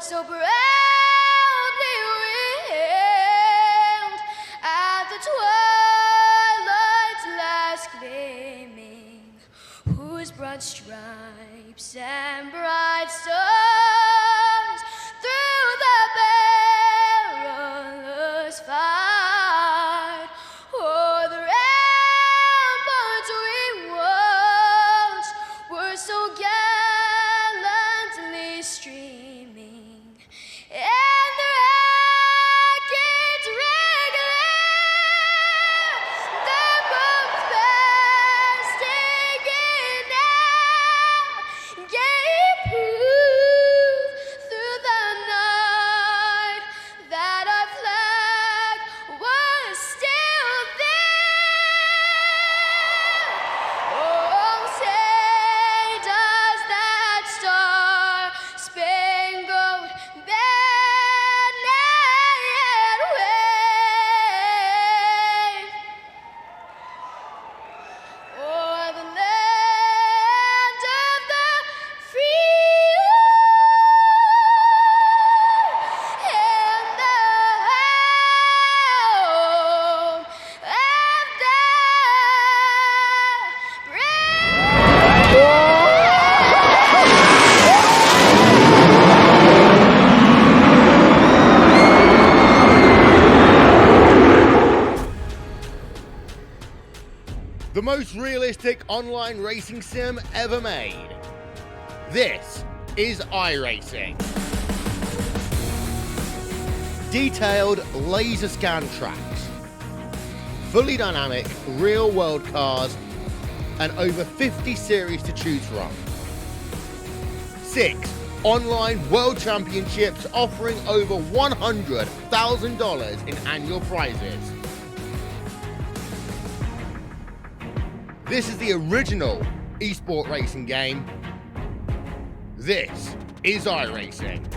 would so proudly wield at the twilight's last gleaming, whose broad stripes and bright stars through the perilous fight o'er the ramparts we watched were so gallantly streaming, and the rackets regular, the bombs bursting in air, gave proof through the night that our flag was still there. Oh, say does that star-spangled banner yet wave o'er the land of the free and the home of the brave. The most realistic online racing sim ever made. This is iRacing. Detailed laser scan tracks, fully dynamic real world cars, and over 50 series to choose from. 6 online world championships offering over $100,000 in annual prizes. This is the original esport racing game. This is iRacing.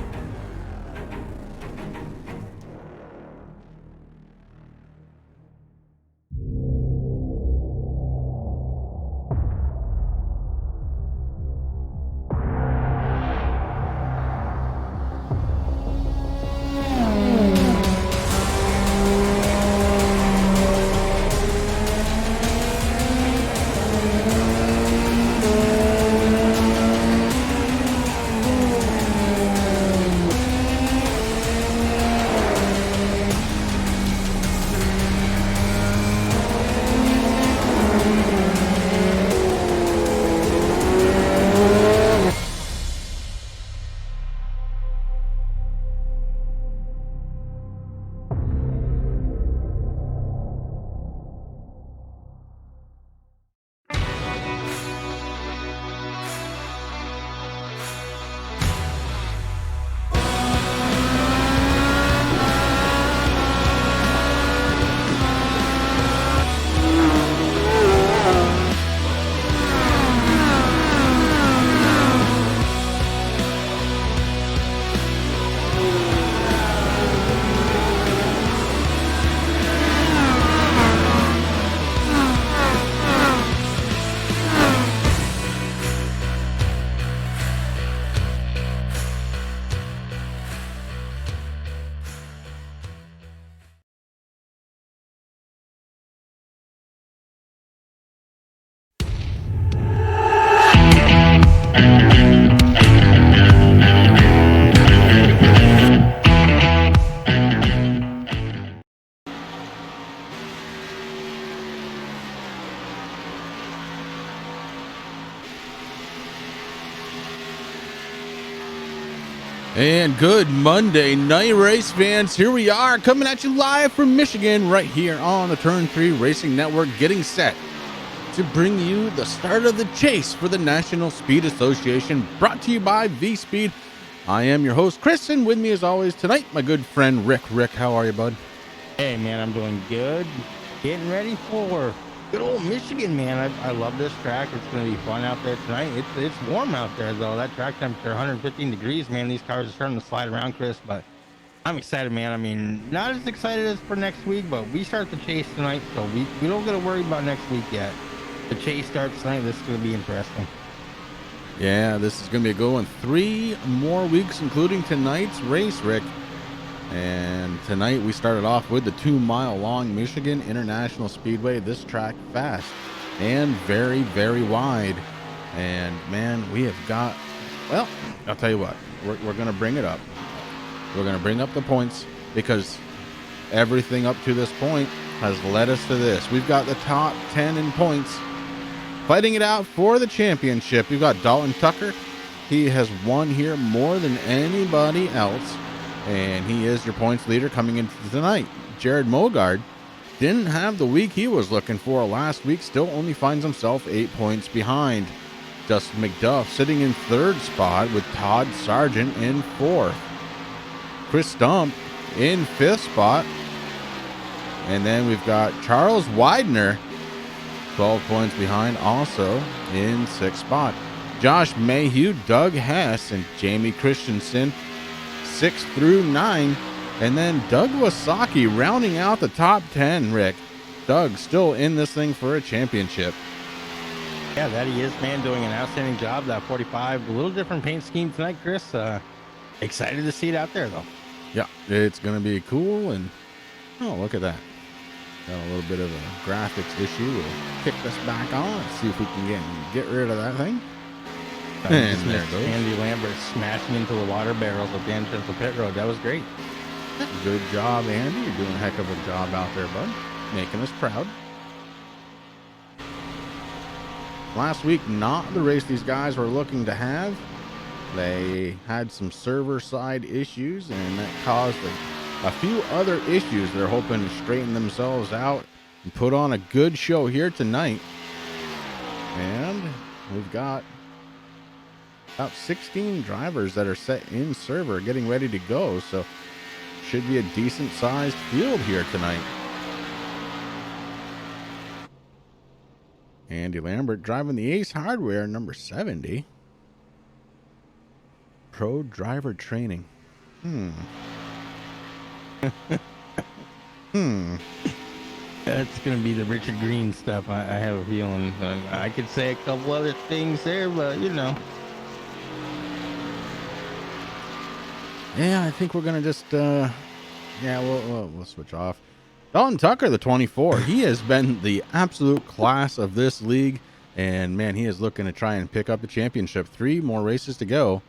And good Monday night, race fans. Here we are coming at you live from Michigan right here on the Turn 3 Racing Network, getting set to bring you the start of the chase for the National Speed Association, brought to you by V-Speed. I am your host, Chris, and with me as always tonight, my good friend Rick. Rick, how are you, bud? Hey, man, I'm doing good. Getting ready for good old Michigan, man. I love this track. It's going to be fun out there tonight. It's warm out there, though. That track temperature, 115 degrees, man. These cars are starting to slide around, Chris, but I'm excited, man. I mean, not as excited as for next week, but we start the chase tonight, so we don't got to worry about next week yet. The chase starts tonight. This is going to be interesting. Yeah, this is going to be going 3 more weeks, including tonight's race, Rick. And tonight we started off with the 2-mile long Michigan International Speedway. This track fast and very, very wide. And man, we have got, well, I'll tell you what, we're going to bring it up. We're going to bring up the points because everything up to this point has led us to this. We've got the top 10 in points fighting it out for the championship. We've got Dalton Tucker. He has won here more than anybody else, and he is your points leader coming into tonight. Jared Mogard didn't have the week he was looking for last week, still only finds himself 8 points behind. Justin McDuff sitting in 3rd spot with Todd Sargent in 4th. Chris Stump in 5th spot. And then we've got Charles Widener 12 points behind, also in 6th spot. Josh Mayhew, Doug Hess, and Jamie Christensen 6 through 9. And then Doug Wasaki rounding out the top 10, Rick. Doug still in this thing for a championship. Yeah, that he is, man, doing an outstanding job. That 45, a little different paint scheme tonight, Chris. Excited to see it out there, though. Yeah, it's going to be cool. And, oh, look at that. Got a little bit of a graphics issue. We'll kick this back on and see if we can get rid of that thing. And there it goes. Andy Lambert smashing into the water barrels at the entrance of pit road. That was great. Good job, Andy. You're doing a heck of a job out there, bud. Making us proud. Last week, not the race these guys were looking to have. They had some server side issues, and that caused a few other issues. They're hoping to straighten themselves out and put on a good show here tonight. And we've got about 16 drivers that are set in server getting ready to go. So should be a decent sized field here tonight. Andy Lambert driving the Ace Hardware number 70. Pro driver training. That's going to be the Richard Green stuff. I have a feeling. I could say a couple other things there, but you know. Yeah, I think we're going to just, we'll switch off. Dalton Tucker, the 24. He has been the absolute class of this league. And, man, he is looking to try and pick up the championship. 3 more races to go.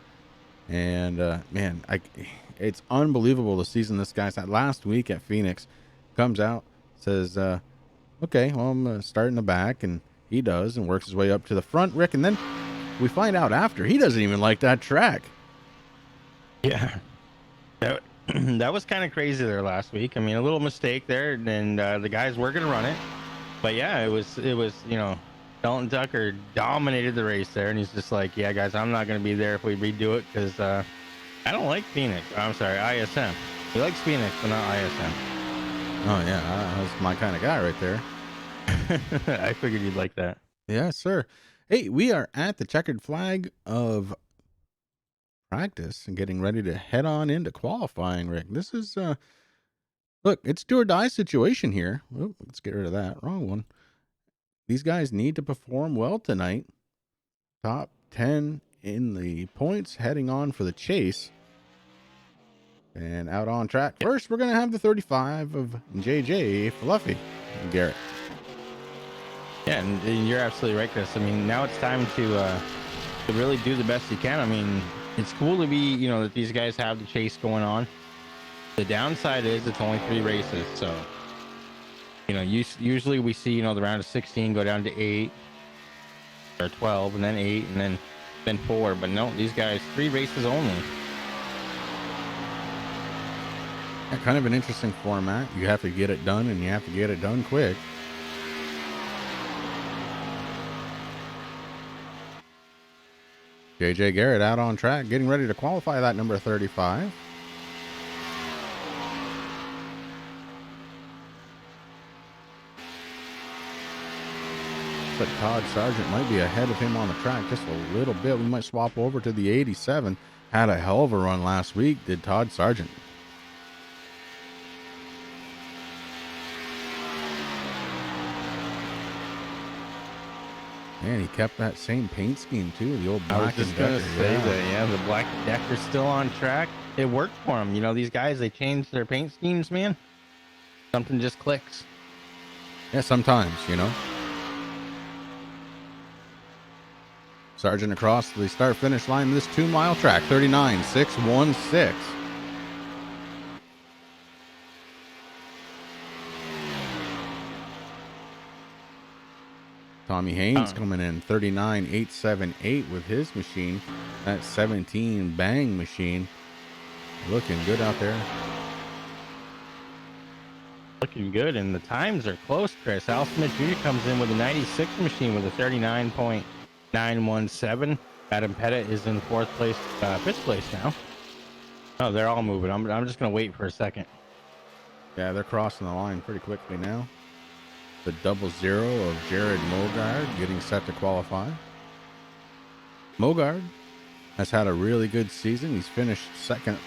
And, it's unbelievable the season this guy's had. Last week at Phoenix, comes out, says, okay, well, I'm going to start in the back. And he does, and works his way up to the front, Rick. And then we find out after, he doesn't even like that track. Yeah. That was kind of crazy there last week. I mean, a little mistake there, and the guys were going to run it. But, yeah, it was Dalton Tucker dominated the race there, and he's just like, yeah, guys, I'm not going to be there if we redo it because I don't like Phoenix. I'm sorry, ISM. He likes Phoenix, but not ISM. Oh, yeah, that's my kind of guy right there. I figured you'd like that. Yes, sir. Hey, we are at the checkered flag of practice and getting ready to head on into qualifying, Rick. This is, look, it's do or die situation here. Oop, let's get rid of that. Wrong one. These guys need to perform well tonight. Top 10 in the points, heading on for the chase. And out on track. First, we're going to have the 35 of JJ Fluffy and Garrett. Yeah, and you're absolutely right, Chris. I mean, now it's time to really do the best you can. I mean, it's cool to be, that these guys have the chase going on. The downside is it's only 3 races, so usually we see the round of 16 go down to 8 or 12, and then 8, and then 4. But no, these guys 3 races only. Yeah, kind of an interesting format. You have to get it done, and you have to get it done quick. JJ Garrett out on track, getting ready to qualify that number 35. But Todd Sargent might be ahead of him on the track just a little bit. We might swap over to the 87. Had a hell of a run last week, did Todd Sargent. Man, he kept that same paint scheme too. The old I was black and just gonna decker. say Yeah. that, yeah, the Black Decker's still on track. It worked for them. You know, these guys, they changed their paint schemes, man. Something just clicks. Yeah, sometimes, you know. Sargent across the start-finish line of this 2-mile track, 39.616. Tommy Haynes coming in 39.878 with his machine. That 17 bang machine. Looking good out there. Looking good, and the times are close, Chris. Al Smith Jr. comes in with a 96 machine with a 39.917. Adam Pettit is in fifth place now. Oh, they're all moving. I'm just gonna wait for a second. Yeah, they're crossing the line pretty quickly now. The 00 of Jared Mogard getting set to qualify. Mogard has had a really good season. He's finished second,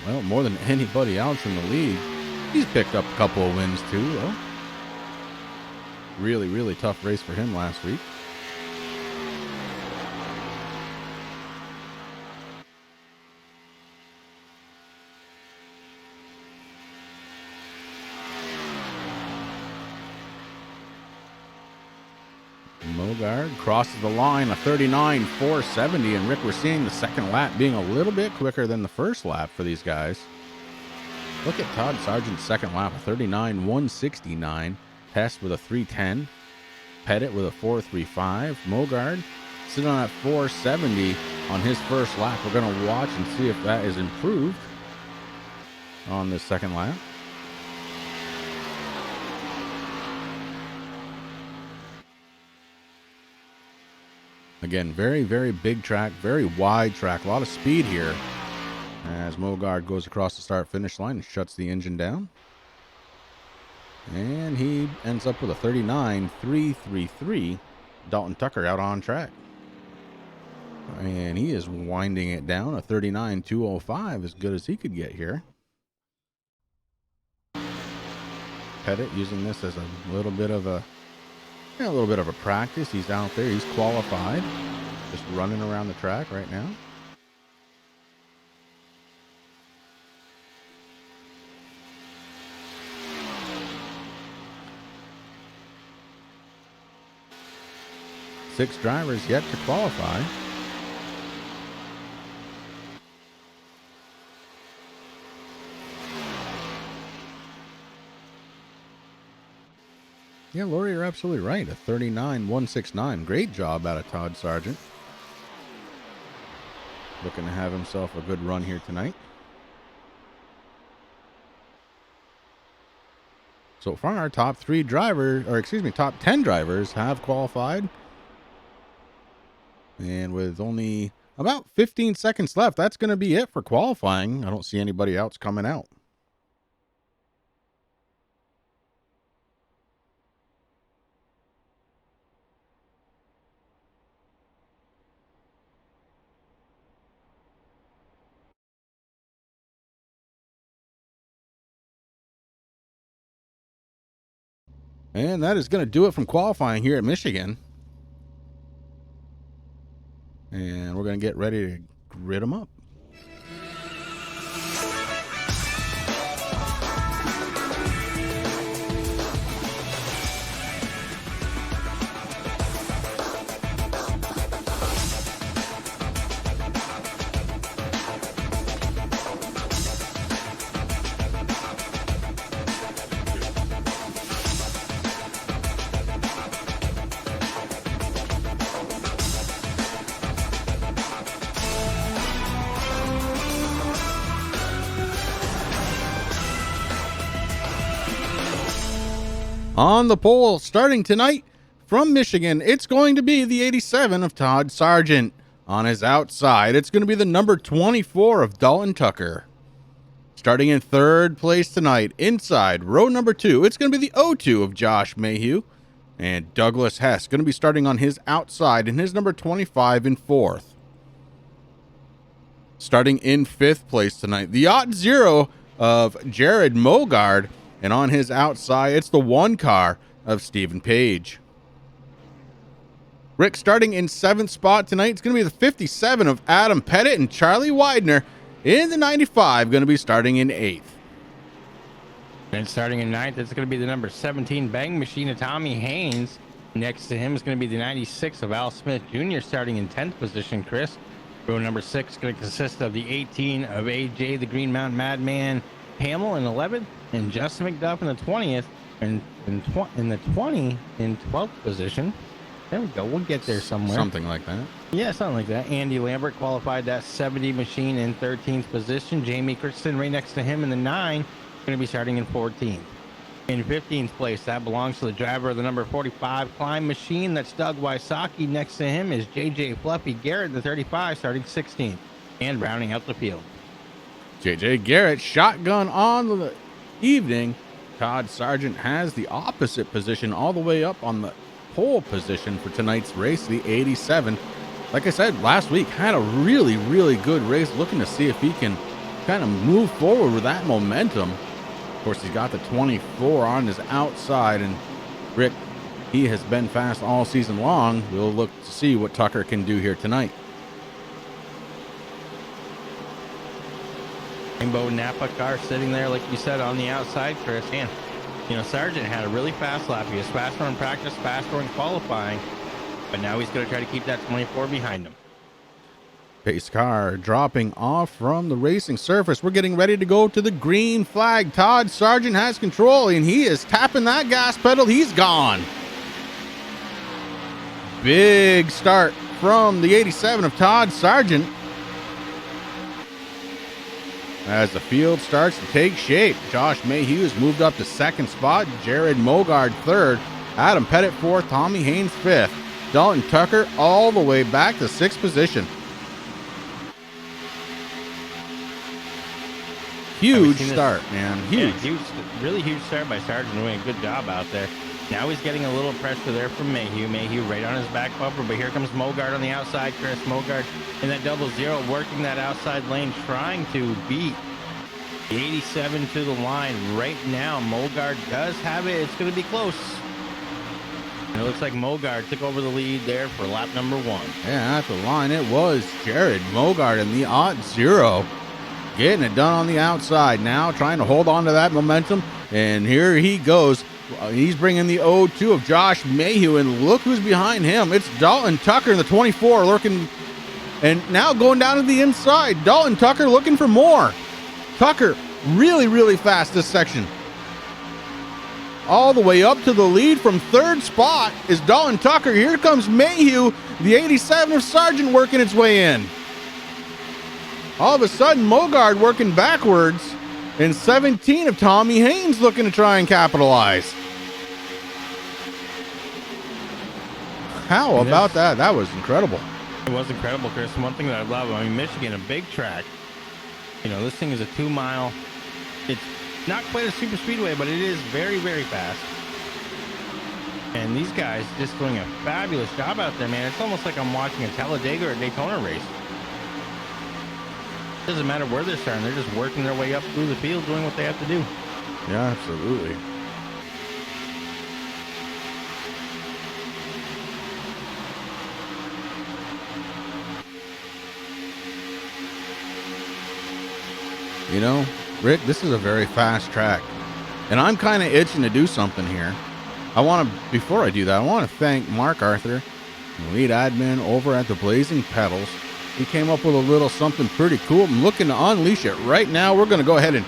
well, more than anybody else in the league. He's picked up a couple of wins too, though. Really, really tough race for him last week. Mogard crosses the line, a 39.470, and Rick, we're seeing the second lap being a little bit quicker than the first lap for these guys. Look at Todd Sargent's second lap, a 39.169. Hess with a 3.10. Pettit with a 4.35. Mogard sitting on that 4.70 on his first lap. We're going to watch and see if that is improved on this second lap. Again, very, very big track, very wide track, a lot of speed here as Mogard goes across the start-finish line and shuts the engine down. And he ends up with a 39.333. Dalton Tucker out on track. And he is winding it down, a 39.205, as good as he could get here. Pettit using this as a little bit of a practice. He's out there. He's qualified. Just running around the track right now. Six drivers yet to qualify. Yeah, Lori, you're absolutely right. A 39.169. Great job out of Todd Sargent. Looking to have himself a good run here tonight. So far, our top 10 drivers have qualified. And with only about 15 seconds left, that's going to be it for qualifying. I don't see anybody else coming out. And that is going to do it from qualifying here at Michigan. And we're going to get ready to grid them up. On the pole, starting tonight from Michigan, it's going to be the 87 of Todd Sargent. On his outside, it's going to be the number 24 of Dalton Tucker. Starting in third place tonight, inside row number 2, it's going to be the 02 of Josh Mayhew. And Douglas Hess going to be starting on his outside in his number 25 in fourth. Starting in fifth place tonight, the 0 of Jared Mogard. And on his outside, it's the 1 car of Stephen Page. Rick starting in 7th spot tonight. It's going to be the 57 of Adam Pettit, and Charlie Widener in the 95 going to be starting in 8th. And starting in 9th, it's going to be the number 17 Bang Machine of Tommy Haynes. Next to him is going to be the 96 of Al Smith Jr. starting in 10th position, Chris. Row number 6 is going to consist of the 18 of AJ, the Green Mountain Madman Hamill in 11th, and Justin McDuff in the 20th, and in the 20 in 12th position. There we go. We'll get there somewhere. Something like that. Yeah, something like that. Andy Lambert qualified that 70 machine in 13th position. Jamie Christensen right next to him in the 9, going to be starting in 14th. In 15th place, that belongs to the driver of the number 45 Climb Machine. That's Doug Wysocki. Next to him is JJ Fluffy Garrett, the 35, starting 16th. And rounding out the field, JJ Garrett, shotgun on the evening. Todd Sargent has the opposite position all the way up on the pole position for tonight's race, the 87. Like I said last week, had a really, really good race, looking to see if he can kind of move forward with that momentum. Of course, he's got the 24 on his outside, and Rick, he has been fast all season long. We'll look to see what Tucker can do here tonight. Rainbow Napa car sitting there, like you said, on the outside, Chris. And, you know, Sargent had a really fast lap. He was faster in practice, faster in qualifying, but now he's going to try to keep that 24 behind him. Pace car dropping off from the racing surface. We're getting ready to go to the green flag. Todd Sargent has control, and he is tapping that gas pedal. He's gone. Big start from the 87 of Todd Sargent as the field starts to take shape. Josh Mayhew has moved up to 2nd spot. Jared Mogard 3rd. Adam Pettit 4th. Tommy Haynes 5th. Dalton Tucker all the way back to 6th position. Huge start, man. Huge. Yeah, really huge start by Sargent, doing a good job out there. Now he's getting a little pressure there from Mayhew. Mayhew right on his back bumper, but here comes Mogard on the outside. Chris Mogard in that 00, working that outside lane, trying to beat the 87 to the line right now. Mogard does have it. It's going to be close. And it looks like Mogard took over the lead there for lap number 1. Yeah, at the line, it was Jared Mogard in the 0. Getting it done on the outside now, trying to hold on to that momentum. And here he goes. He's bringing the 0-2 of Josh Mayhew, and look who's behind him. It's Dalton Tucker in the 24 lurking, and now going down to the inside. Dalton Tucker looking for more. Tucker really, really fast this section. All the way up to the lead from 3rd spot is Dalton Tucker. Here comes Mayhew, the 87 of Sargent working its way in. All of a sudden, Mogard working backwards, and 17 of Tommy Haynes looking to try and capitalize. How about that? That was incredible. It was incredible, Chris. One thing that I love, I mean, Michigan, a big track. You know, this thing is a 2-mile. It's not quite a super speedway, but it is very, very fast. And these guys just doing a fabulous job out there, man. It's almost like I'm watching a Talladega or a Daytona race. Doesn't matter where they're starting, they're just working their way up through the field, doing what they have to do. Yeah, absolutely. You know, Rick, this is a very fast track, and I'm kind of itching to do something here. Before I do that, I want to thank Mark Arthur, the lead admin over at the Blazing Pedals. He came up with a little something pretty cool. I'm looking to unleash it right now. We're going to go ahead and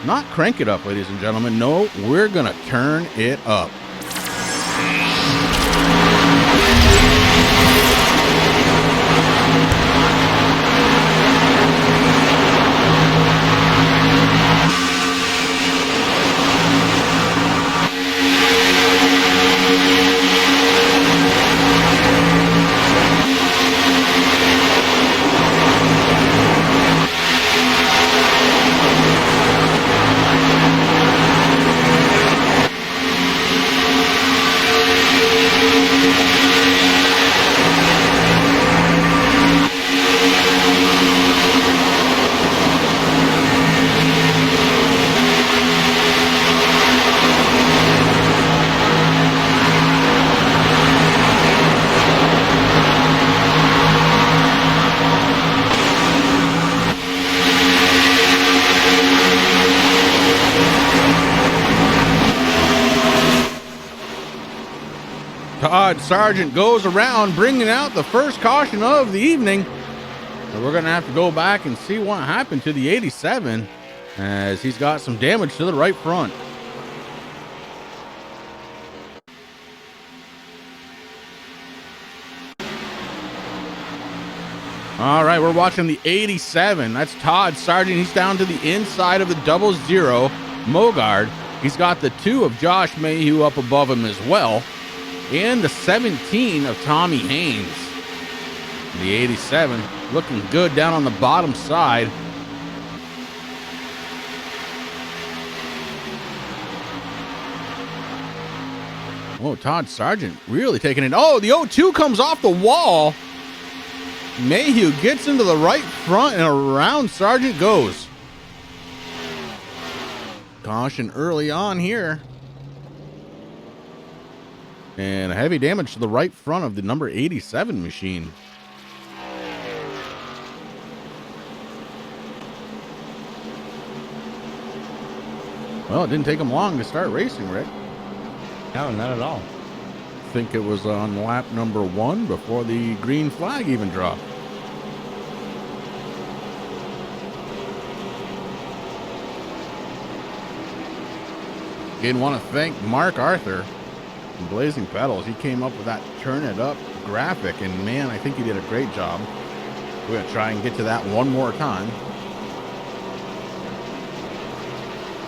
not crank it up, ladies and gentlemen. No, we're going to turn it up. Todd Sargent goes around bringing out the first caution of the evening. So we're going to have to go back and see what happened to the 87 as he's got some damage to the right front. All right, we're watching the 87. That's Todd Sargent. He's down to the inside of the 00 Mogard. He's got the 2 of Josh Mayhew up above him as well, and the 17 of Tommy Haynes. The 87 looking good down on the bottom side. Oh, Todd Sargent really taking it. Oh, the 02 comes off the wall. Mayhew gets into the right front and around Sargent goes. Caution early on here. And heavy damage to the right front of the number 87 machine. Well, it didn't take him long to start racing, Rick. No, not at all. I think it was on lap number 1 before the green flag even dropped. Again, want to thank Mark Arthur from Blazing Pedals. He came up with that turn it up graphic, and man, I think he did a great job. We're going to try and get to that one more time.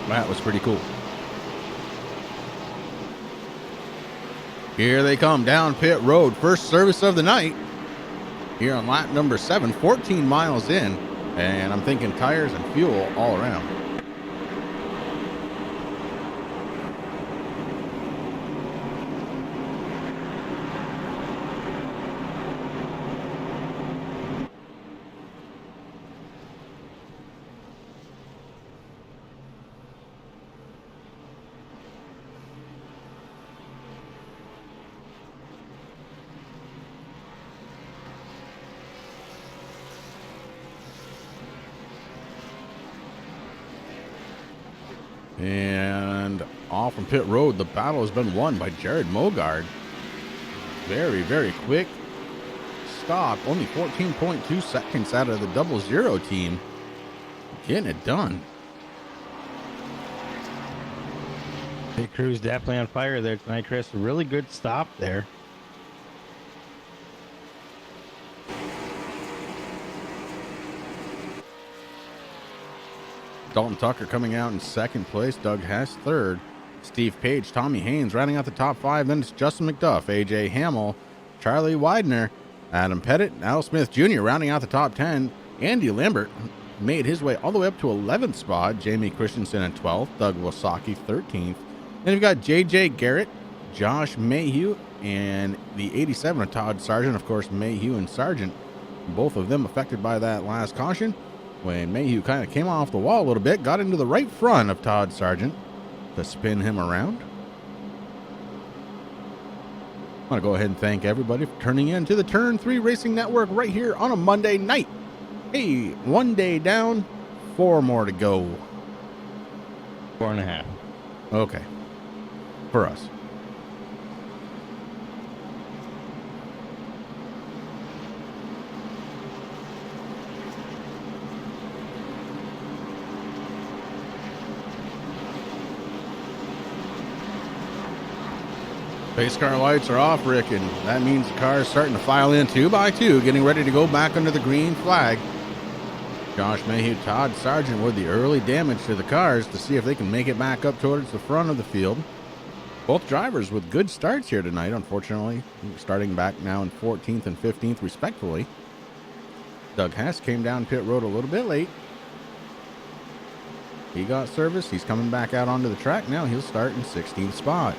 That was pretty cool. Here they come down pit road. First service of the night here on lap number 7, 14 miles in. And I'm thinking tires and fuel all around. And off from pit road, the battle has been won by Jared Mogard. Very, very quick stop. Only 14.2 seconds out of the 00 team. Getting it done. Pit crew's definitely on fire there tonight, Chris. A really good stop there. Dalton Tucker coming out in second place. Doug Hess third. Steve Page, Tommy Haynes rounding out the top 5. Then it's Justin McDuff, AJ Hamill, Charlie Widener, Adam Pettit, Al Smith Jr. rounding out the top 10. Andy Lambert made his way all the way up to 11th spot. Jamie Christensen in 12th. Doug Wasaki 13th. Then you've got JJ Garrett, Josh Mayhew, and the 87 of Todd Sargent. Of course, Mayhew and Sargent, both of them affected by that last caution. When Mayhew kind of came off the wall a little bit, got into the right front of Todd Sargent to spin him around. I want to go ahead and thank everybody for tuning in to the Turn 3 Racing Network right here on a Monday night. Hey, 1 day down, 4 more to go. 4.5. Okay. For us. Pace car lights are off, Rick, and that means the car is starting to file in 2 by 2, getting ready to go back under the green flag. Josh Mayhew, Todd Sargent with the early damage to the cars to see if they can make it back up towards the front of the field. Both drivers with good starts here tonight, unfortunately, starting back now in 14th and 15th respectively. Doug Hess came down pit road a little bit late. He got service. He's coming back out onto the track now. He'll start in 16th spot.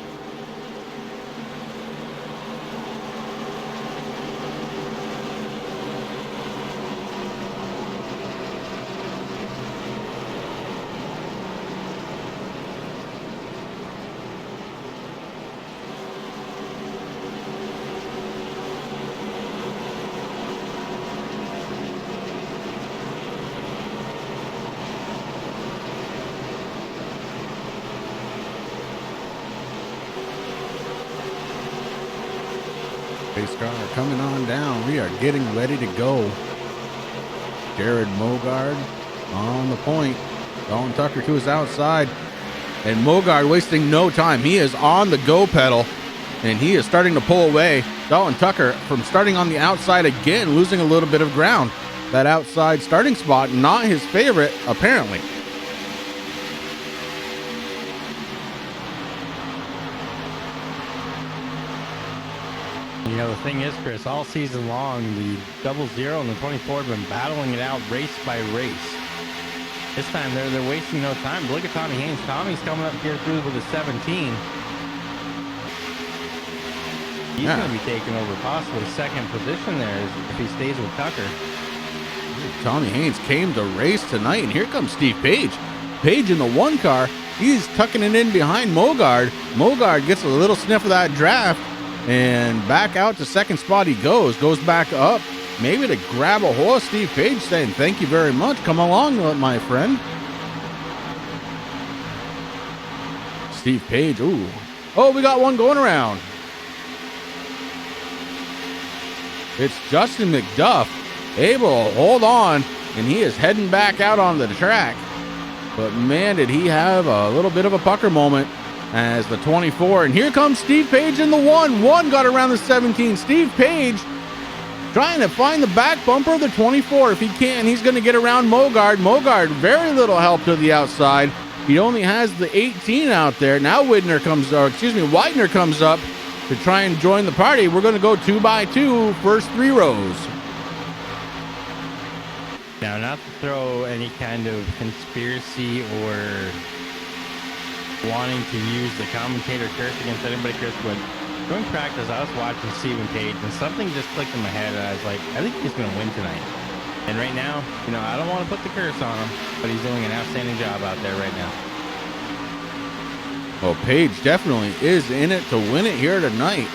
Pace car coming on down. We are getting ready to go. Jared Mogard on the point. Dalton Tucker to his outside. And Mogard wasting no time. He is on the go pedal. And he is starting to pull away. Dalton Tucker from starting on the outside again, losing a little bit of ground. That outside starting spot, not his favorite, apparently. You know, the thing is, Chris, all season long, the 00 and the 24 have been battling it out race by race. This time, they're wasting no time. Look at Tommy Haynes. Tommy's coming up here through with a 17. He's going to be taking over possibly second position there if he stays with Tucker. Tommy Haynes came to race tonight, and here comes Steve Page. Page in the one car. He's tucking it in behind Mogard. Mogard gets a little sniff of that draft, and back out to second spot he goes back up, maybe to grab a hold of Steve Page, saying, thank you very much. Come along, my friend. Steve Page, ooh. Oh, we got one going around. It's Justin McDuff, able to hold on, and he is heading back out on the track. But man, did he have a little bit of a pucker moment as the 24. And here comes Steve Page in the one. One got around the 17. Steve Page trying to find the back bumper of the 24. If he can, he's going to get around Mogard. Mogard, very little help to the outside. He only has the 18 out there. Now Widener comes up to try and join the party. We're going to go 2x2, first 3 rows. Now, not to throw any kind of conspiracy or wanting to use the commentator curse against anybody, Chris, but during practice, I was watching Stephen Page, and something just clicked in my head, and I was like, I think he's going to win tonight. And right now, you know, I don't want to put the curse on him, but he's doing an outstanding job out there right now. Well, Page definitely is in it to win it here tonight,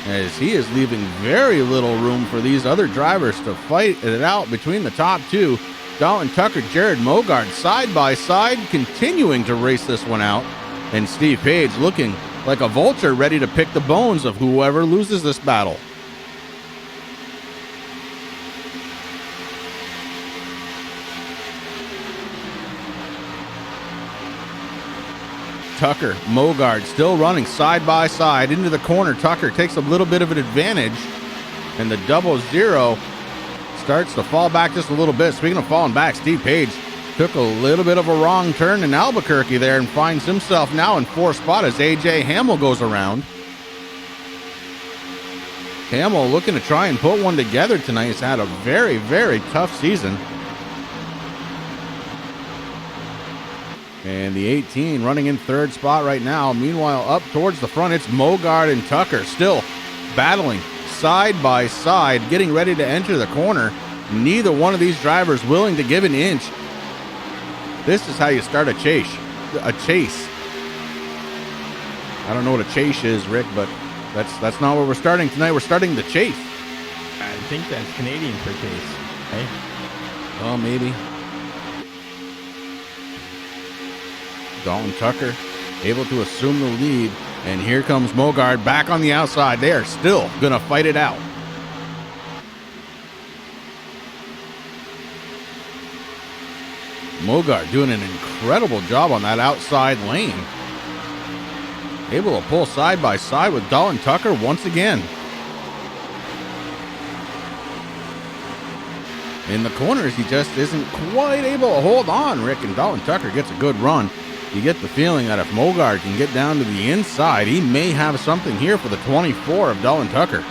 as he is leaving very little room for these other drivers to fight it out between the top two. Dalton Tucker, Jared Mogard side by side, continuing to race this one out. And Steve Page looking like a vulture ready to pick the bones of whoever loses this battle. Tucker, Mogard still running side by side into the corner. Tucker takes a little bit of an advantage, and the 00 starts to fall back just a little bit. Speaking of falling back, Steve Page took a little bit of a wrong turn in Albuquerque there and finds himself now in 4th spot as AJ Hamill goes around. Hamill looking to try and put one together tonight. He's had a very, very tough season. And the 18 running in 3rd spot right now. Meanwhile, up towards the front, it's Mogard and Tucker still battling side by side, getting ready to enter the corner. Neither one of these drivers willing to give an inch. This is how you start a chase. I don't know what a chase is, Rick, but that's not where we're starting tonight. We're starting the chase. I think that's Canadian for chase. Hey? Well, maybe. Dalton Tucker able to assume the lead, and here comes Mogard back on the outside. They are still gonna fight it out. Mogard doing an incredible job on that outside lane, able to pull side by side with Dalton Tucker once again. In the corners, he just isn't quite able to hold on, Rick, and Dalton Tucker gets a good run. You get the feeling that if Mogard can get down to the inside, he may have something here for the 24 of Dalton Tucker.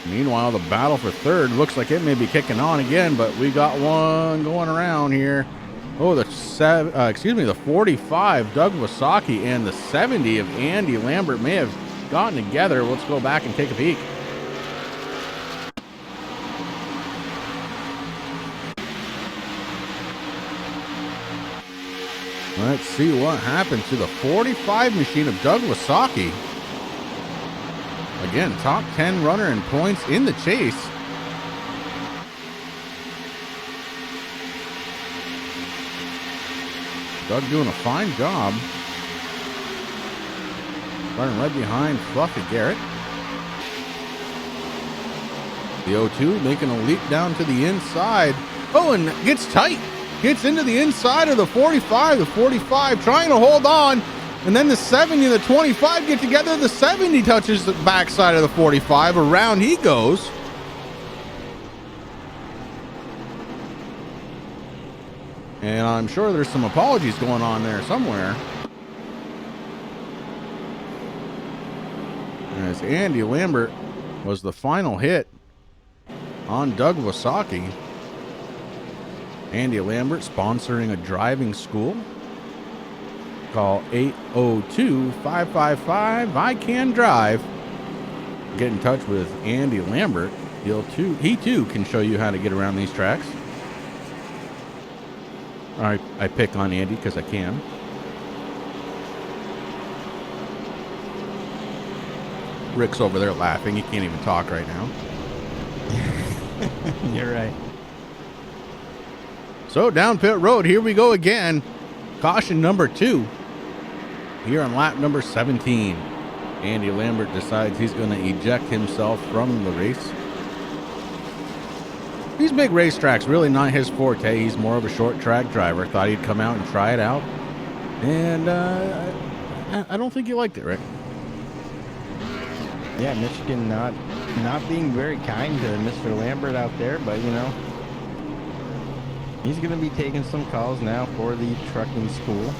Meanwhile, the battle for 3rd looks like it may be kicking on again, but we got one going around here. Oh, the 45, Doug Wasaki, and the 70 of Andy Lambert may have gotten together. Let's go back and take a peek. Let's see what happened to the 45 machine of Doug Wasaki. Again, top 10 runner in points in the chase. Doug doing a fine job. Running right behind Fluffy Garrett. The 0-2 making a leap down to the inside. Oh, and gets tight. Gets into the inside of the 45. The 45 trying to hold on. And then the 70 and the 25 get together. The 70 touches the backside of the 45. Around he goes. And I'm sure there's some apologies going on there somewhere. As Andy Lambert was the final hit on Doug Wasaki. Andy Lambert sponsoring a driving school. Call 802-555-I-CAN-DRIVE. Get in touch with Andy Lambert. He too can show you how to get around these tracks. All right, I pick on Andy because I can. Rick's over there laughing. He can't even talk right now. You're right. So down pit road, here we go again. Caution number 2. Here on lap number 17. Andy Lambert decides he's going to eject himself from the race. These big racetracks really not his forte. He's more of a short track driver. Thought he'd come out and try it out. And I don't think he liked it, Rick. Yeah, Michigan not being very kind to Mr. Lambert out there, but you know, he's going to be taking some calls now for the trucking school.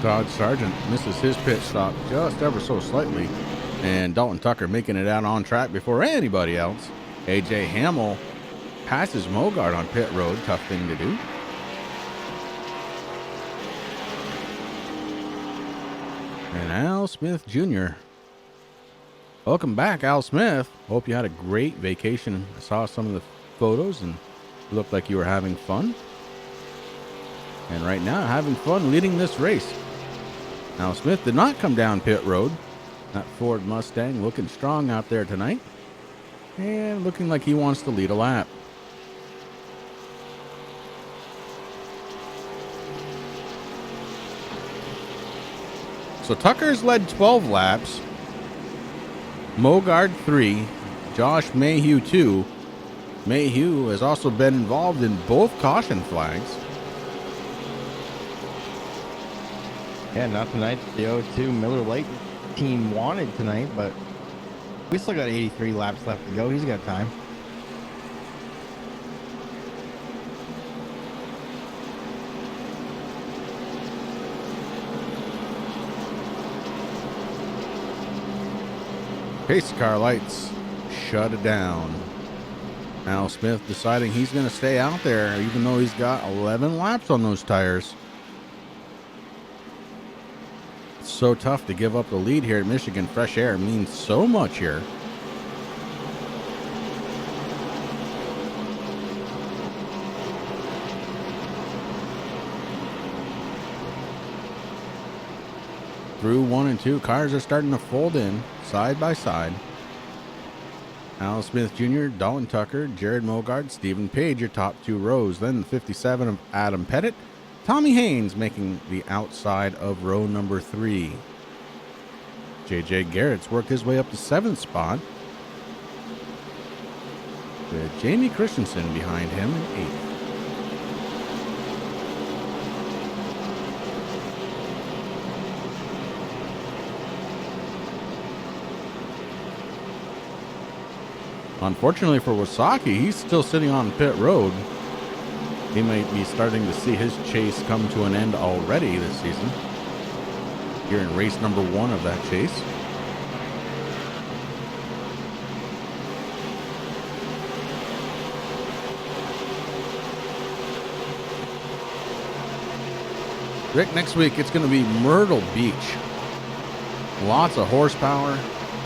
Todd Sargent misses his pit stop just ever so slightly, and Dalton Tucker making it out on track before anybody else. AJ Hamill passes Mogart on pit road. Tough thing to do. And Al Smith Jr. Welcome back, Al Smith. Hope you had a great vacation. I saw some of the photos and it looked like you were having fun. And right now, having fun leading this race. Al Smith did not come down pit road. That Ford Mustang looking strong out there tonight. And looking like he wants to lead a lap. So Tucker's led 12 laps. Mogard 3. Josh Mayhew 2. Mayhew has also been involved in both caution flags. Yeah, not tonight. The 0-2 Miller Lake team wanted tonight, but we still got 83 laps left to go. He's got time. Pace car lights shut it down. Al Smith deciding he's going to stay out there even though he's got 11 laps on those tires. It's so tough to give up the lead here at Michigan. Fresh air means so much here. Through 1 and 2, cars are starting to fold in side by side. Al Smith Jr., Dalton Tucker, Jared Mogard, Stephen Page, your top 2 rows. Then the 57 of Adam Pettit. Tommy Haynes making the outside of row number 3. J.J. Garrett's worked his way up to 7th spot, with Jamie Christensen behind him in 8th. Unfortunately for Wasaki, he's still sitting on pit road. He might be starting to see his chase come to an end already this season. Here in race number 1 of that chase. Rick, next week it's going to be Myrtle Beach. Lots of horsepower.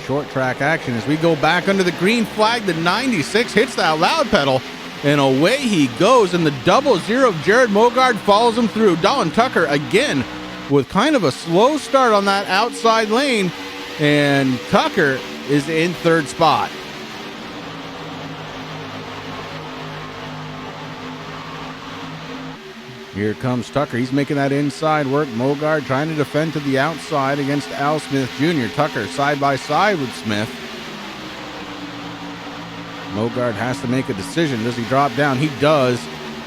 Short track action as we go back under the green flag. The 96 hits that loud pedal and away he goes, and the 00 of Jared Mogard follows him through. Dalton Tucker again with kind of a slow start on that outside lane, and Tucker is in 3rd spot. Here comes Tucker. He's making that inside work. Mogard trying to defend to the outside against Al Smith Jr. Tucker side by side with Smith. Mogard has to make a decision. Does he drop down? He does.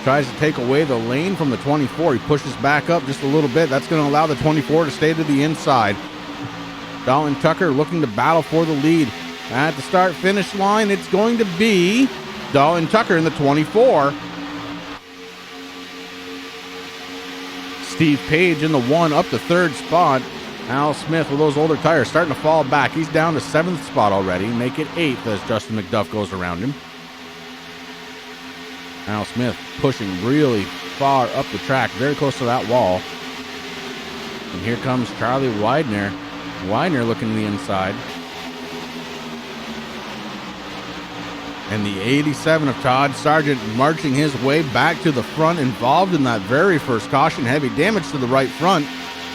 Tries to take away the lane from the 24. He pushes back up just a little bit. That's going to allow the 24 to stay to the inside. Dahlin Tucker looking to battle for the lead. At the start-finish line, it's going to be Dahlin Tucker in the 24. Steve Page in the 1 up to 3rd spot. Al Smith with those older tires starting to fall back. He's down to 7th spot already. Make it 8th as Justin McDuff goes around him. Al Smith pushing really far up the track, very close to that wall. And here comes Charlie Widener. Widener looking to the inside. And the 87 of Todd Sargent marching his way back to the front, involved in that very first caution. Heavy damage to the right front.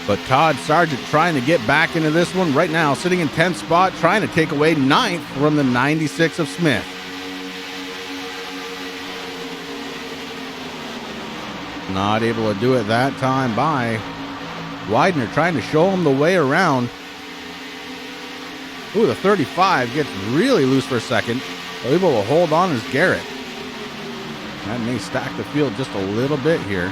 But Todd Sargent trying to get back into this one right now, sitting in 10th spot, trying to take away 9th from the 96 of Smith. Not able to do it that time by Widener, trying to show him the way around. Ooh, the 35 gets really loose for a second. Able to hold on is Garrett. That may stack the field just a little bit here.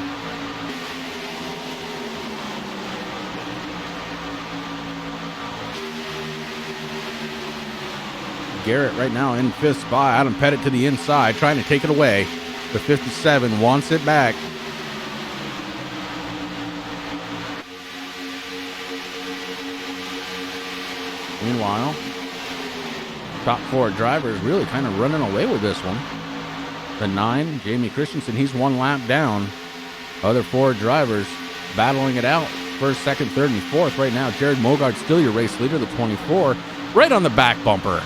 Garrett right now in 5th spot. Adam Pettit to the inside, trying to take it away. The 57 wants it back. Meanwhile, top 4 drivers really kind of running away with this one. The 9, Jamie Christensen, he's 1 lap down. Other 4 drivers battling it out. 1st, 2nd, 3rd, and 4th right now. Jared Mogard still your race leader, the 24, right on the back bumper.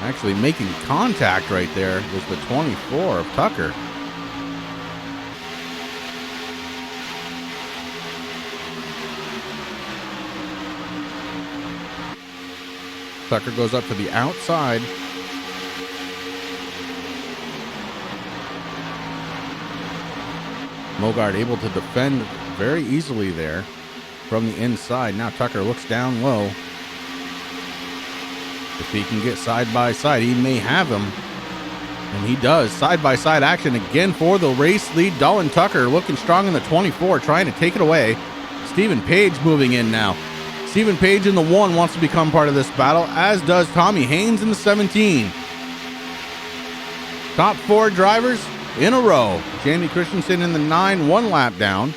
Actually making contact right there was the 24 of Tucker. Tucker goes up to the outside. Mogard able to defend very easily there from the inside. Now Tucker looks down low. If he can get side by side, he may have him. And he does. Side by side action again for the race lead. Dahlin Tucker looking strong in the 24, trying to take it away. Stephen Page moving in now. Stephen Page in the 1 wants to become part of this battle, as does Tommy Haynes in the 17. Top 4 drivers in a row. Jamie Christensen in the 9, 1 lap down.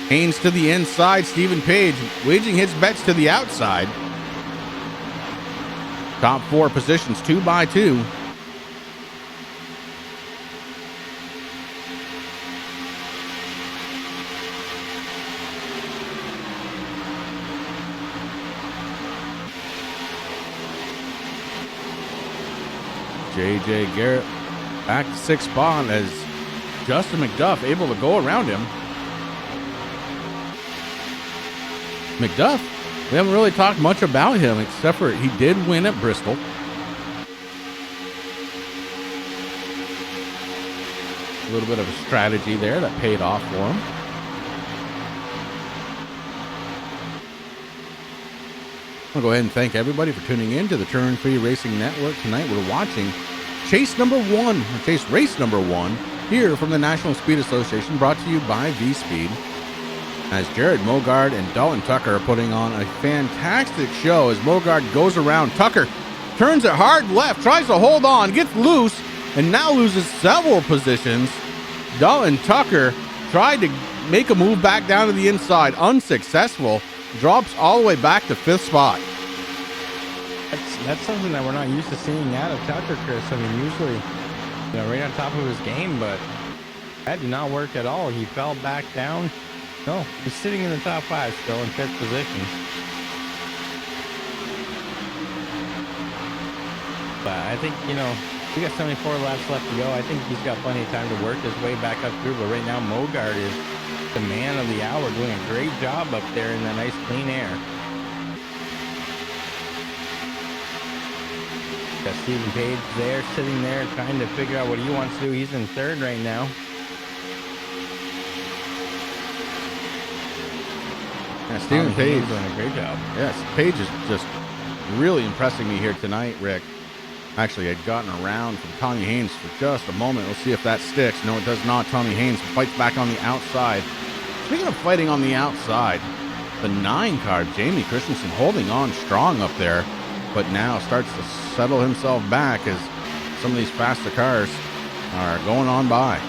Haynes to the inside. Stephen Page waging his bets to the outside. Top 4 positions 2 by 2. J.J. Garrett back to 6th spot as Justin McDuff able to go around him. McDuff, we haven't really talked much about him except for he did win at Bristol. A little bit of a strategy there that paid off for him. I'll go ahead and thank everybody for tuning in to the Turn 3 Racing Network. Tonight we're watching race number 1 here from the National Speed Association, brought to you by V-Speed. As Jared Mogard and Dahlin Tucker are putting on a fantastic show as Mogard goes around. Tucker turns it hard left, tries to hold on, gets loose, and now loses several positions. Dahlin Tucker tried to make a move back down to the inside, unsuccessful. Drops all the way back to 5th spot. That's something that we're not used to seeing out of Tucker, Chris. I mean, usually, right on top of his game, but that did not work at all. He fell back down. No, he's sitting in the top 5 still in 5th position. But I think, we got 74 laps left to go. I think he's got plenty of time to work his way back up through, but right now Mogard is the man of the hour, doing a great job up there in that nice clean air. Got Stephen Page there, sitting there, trying to figure out what he wants to do. He's in 3rd right now. Yeah, Stephen Page doing a great job. Yes, Page is just really impressing me here tonight, Rick. Actually, I'd gotten around from Tommy Haynes for just a moment. We'll see if that sticks. No, it does not. Tommy Haynes fights back on the outside. Speaking of fighting on the outside, the 9 car, Jamie Christensen, holding on strong up there, but now starts to settle himself back as some of these faster cars are going on by.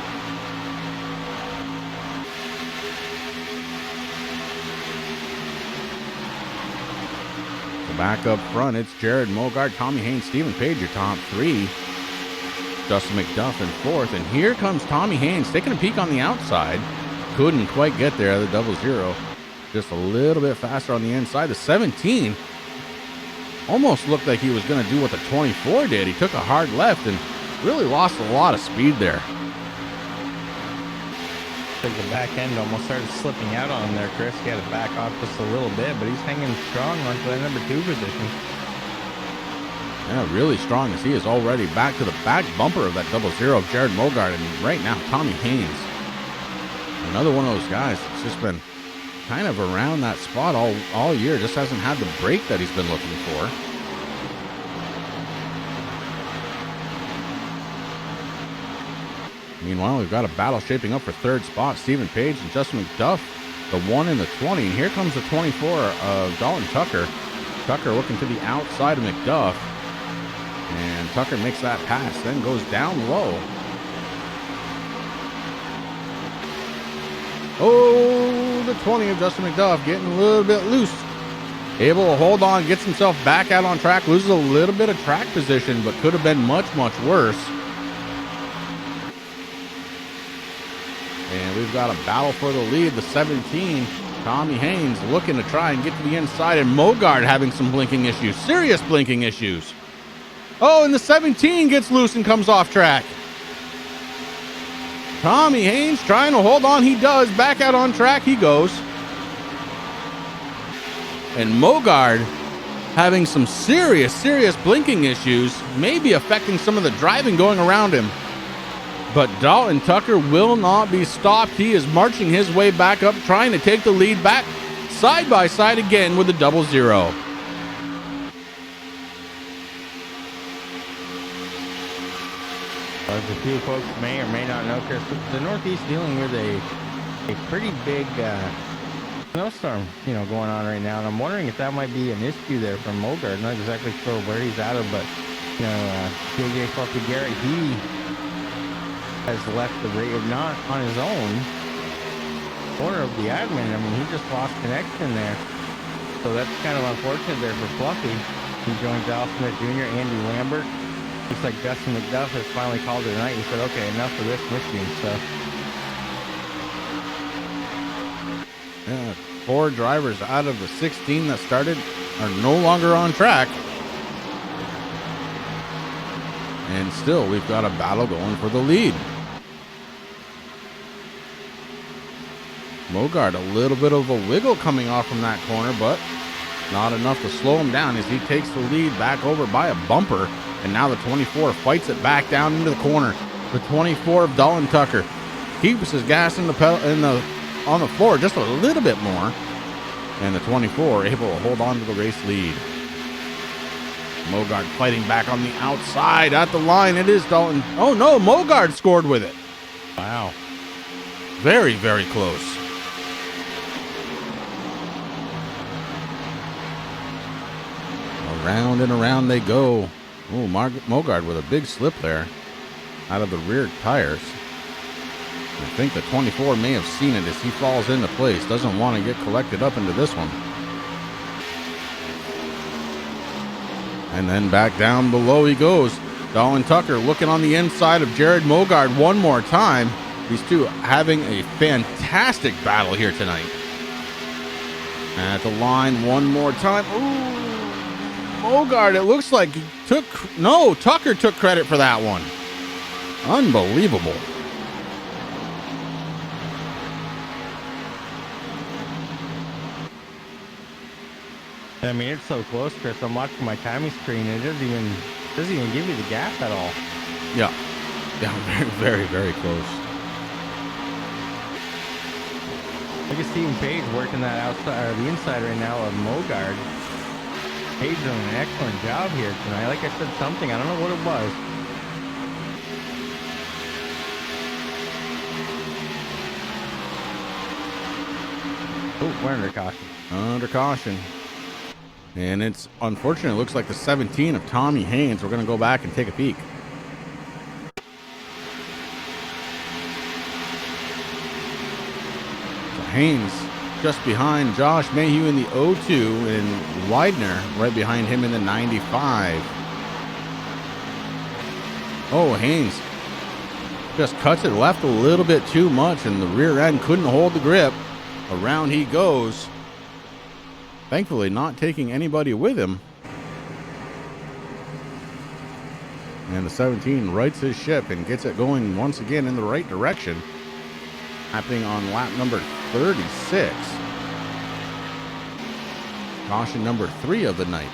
Back up front, it's Jared Mogard, Tommy Haynes, Stephen Page, your top 3. Justin McDuff in 4th. And here comes Tommy Haynes taking a peek on the outside. Couldn't quite get there, the 00. Just a little bit faster on the inside. The 17 almost looked like he was going to do what the 24 did. He took a hard left and really lost a lot of speed there. The back end almost started slipping out on him there, Chris. He had to back off just a little bit, but he's hanging strong onto that number 2 position. Yeah, really strong as he is already back to the back bumper of that 00 of Jared Mogard. And right now, Tommy Haynes, another one of those guys that's just been kind of around that spot all year, just hasn't had the break that he's been looking for. Meanwhile, we've got a battle shaping up for 3rd spot. Stephen Page and Justin McDuff, the 1 and the 20. And here comes the 24 of Dalton Tucker. Tucker looking to the outside of McDuff. And Tucker makes that pass, then goes down low. Oh, the 20 of Justin McDuff getting a little bit loose. Able to hold on, gets himself back out on track. Loses a little bit of track position, but could have been much, much worse. And we've got a battle for the lead. The 17, Tommy Haynes, looking to try and get to the inside, and Mogard having some blinking issues, serious blinking issues. Oh, and the 17 gets loose and comes off track. Tommy Haynes trying to hold on. He does. Back out on track he goes. And Mogard having some serious blinking issues, maybe affecting some of the driving going around him. But Dalton Tucker will not be stopped. He is marching his way back up, trying to take the lead back side by side again with the 00. As a few folks may or may not know, Chris, the Northeast dealing with a pretty big snowstorm, going on right now. And I'm wondering if that might be an issue there from Mogard. Not exactly sure where he's at, but, JJ Fluffy Garrett, he has left the race, not on his own, corner of the admin. I mean, he just lost connection there. So that's kind of unfortunate there for Fluffy. He joins Al Smith Jr., Andy Lambert. Looks like Justin McDuff has finally called it a night. He said, okay, enough of this Michigan stuff. Yeah, 4 drivers out of the 16 that started are no longer on track. And still, we've got a battle going for the lead. Mogard, a little bit of a wiggle coming off from that corner, but not enough to slow him down as he takes the lead back over by a bumper. And now the 24 fights it back down into the corner. The 24 of Dalton Tucker keeps his gas on the floor just a little bit more. And the 24 able to hold on to the race lead. Mogard fighting back on the outside at the line. It is Dalton. Oh no, Mogard scored with it. Wow. Very, very close. Around and around they go. Oh, Mogard with a big slip there out of the rear tires. I think the 24 may have seen it as he falls into place. Doesn't want to get collected up into this one. And then back down below he goes. Dalton Tucker looking on the inside of Jared Mogard one more time. These two having a fantastic battle here tonight. At the line one more time. Ooh. Mogard, it looks like Tucker took credit for that one. Unbelievable. I mean, it's so close, Chris. I'm watching my timing screen, and it doesn't even give you the gap at all. Yeah, very, very, very close. I can see Page working that outside or the inside right now of Mogard. Page doing an excellent job here tonight. Like I said, something, I don't know what it was. Oh, we're under caution. Under caution. And it's unfortunate. It looks like the 17 of Tommy Haynes. We're going to go back and take a peek. So Haynes just behind Josh Mayhew in the 02 and Widener right behind him in the 95. Oh, Haynes just cuts it left a little bit too much and the rear end couldn't hold the grip. Around he goes. Thankfully not taking anybody with him. And the 17 rights his ship and gets it going once again in the right direction. Happening on lap number 36. Caution number 3 of the night.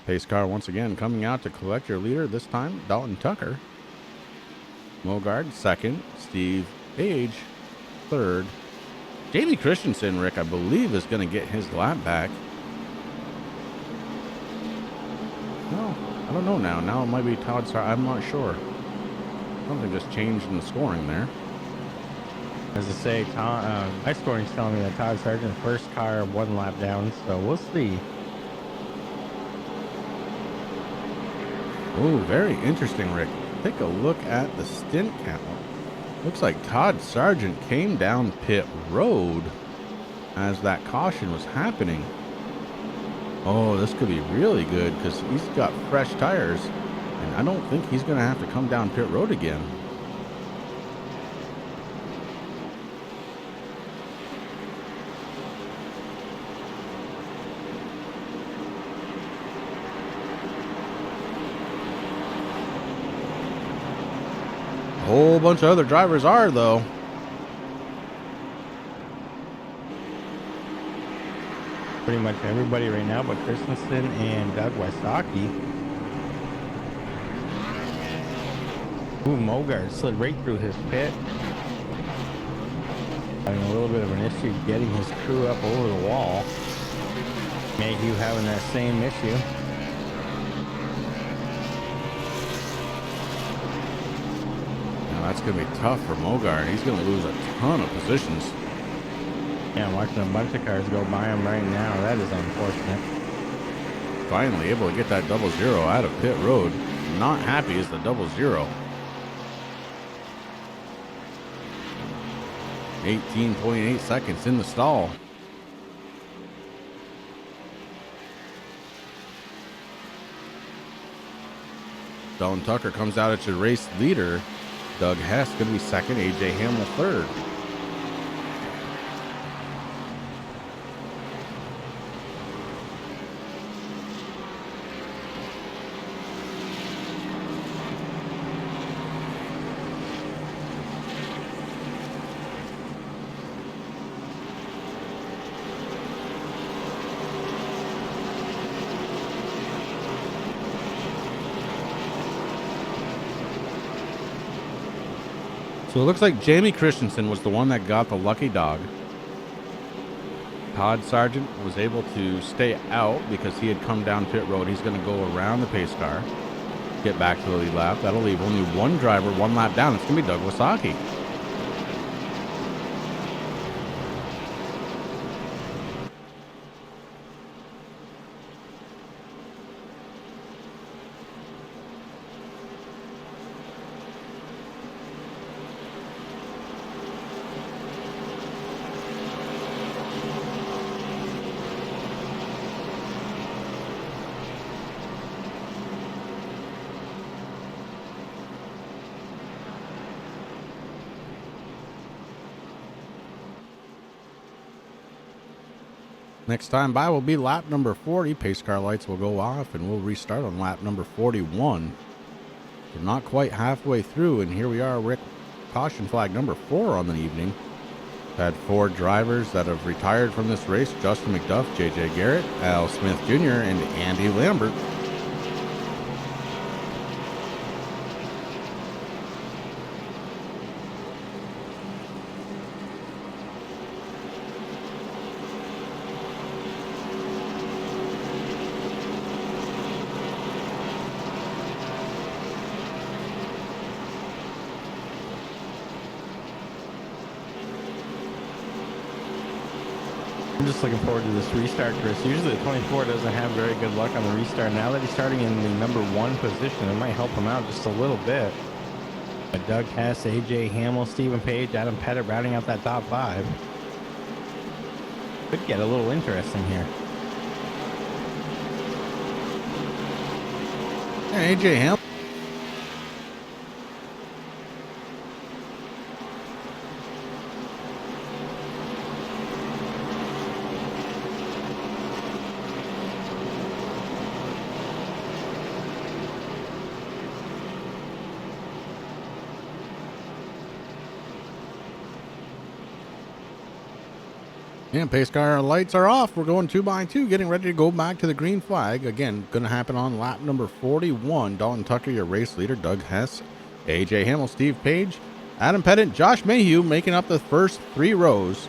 Pace car once again coming out to collect your leader, this time Dalton Tucker. Mogard second, Steve Page third. Jamie Christensen, Rick, I believe is going to get his lap back. No, I don't know now. Now it might be Todd Sargent. I'm not sure. Something just changed in the scoring there. As I say, my scoring's telling me that Todd Sargent first car 1 lap down, so we'll see. Oh, very interesting, Rick. Take a look at the stint count. Looks like Todd Sargent came down pit road as that caution was happening. Oh, this could be really good because he's got fresh tires, and I don't think he's going to have to come down pit road again. A whole bunch of other drivers are, though. Pretty much everybody right now but Christensen and Doug Wysocki. Ooh, Mogard slid right through his pit. Having a little bit of an issue getting his crew up over the wall. Mayhew having that same issue. That's going to be tough for Mogard. He's going to lose a ton of positions. Yeah, I'm watching a bunch of cars go by him right now. That is unfortunate. Finally able to get that 00 out of pit road. Not happy is the 00. 18.8 seconds in the stall. Dalton Tucker comes out at your race leader. Doug Hess going to be second, AJ Hamill third. So it looks like Jamie Christensen was the one that got the lucky dog. Todd Sargent was able to stay out because he had come down pit road. He's going to go around the pace car, get back to the lead lap. That'll leave only one driver, 1 lap down. It's going to be Doug Wysocki. Next time by will be lap number 40. Pace car lights will go off and we'll restart on lap number 41. We're not quite halfway through, and here we are, Rick. Caution flag number 4 on the evening. Had 4 drivers that have retired from this race: Justin McDuff, JJ Garrett, Al Smith Jr., and Andy Lambert. I'm just looking forward to this restart, Chris. Usually the 24 doesn't have very good luck on the restart. Now that he's starting in the number 1 position, it might help him out just a little bit. But Doug Hess, AJ Hamill, Stephen Page, Adam Pettit rounding out that top 5. Could get a little interesting here. Yeah, AJ Hamill. And pace car lights are off. We're going 2 by 2, getting ready to go back to the green flag. Again, going to happen on lap number 41. Dalton Tucker, your race leader. Doug Hess, AJ Hamill, Steve Page, Adam Pettit, Josh Mayhew making up the first 3 rows.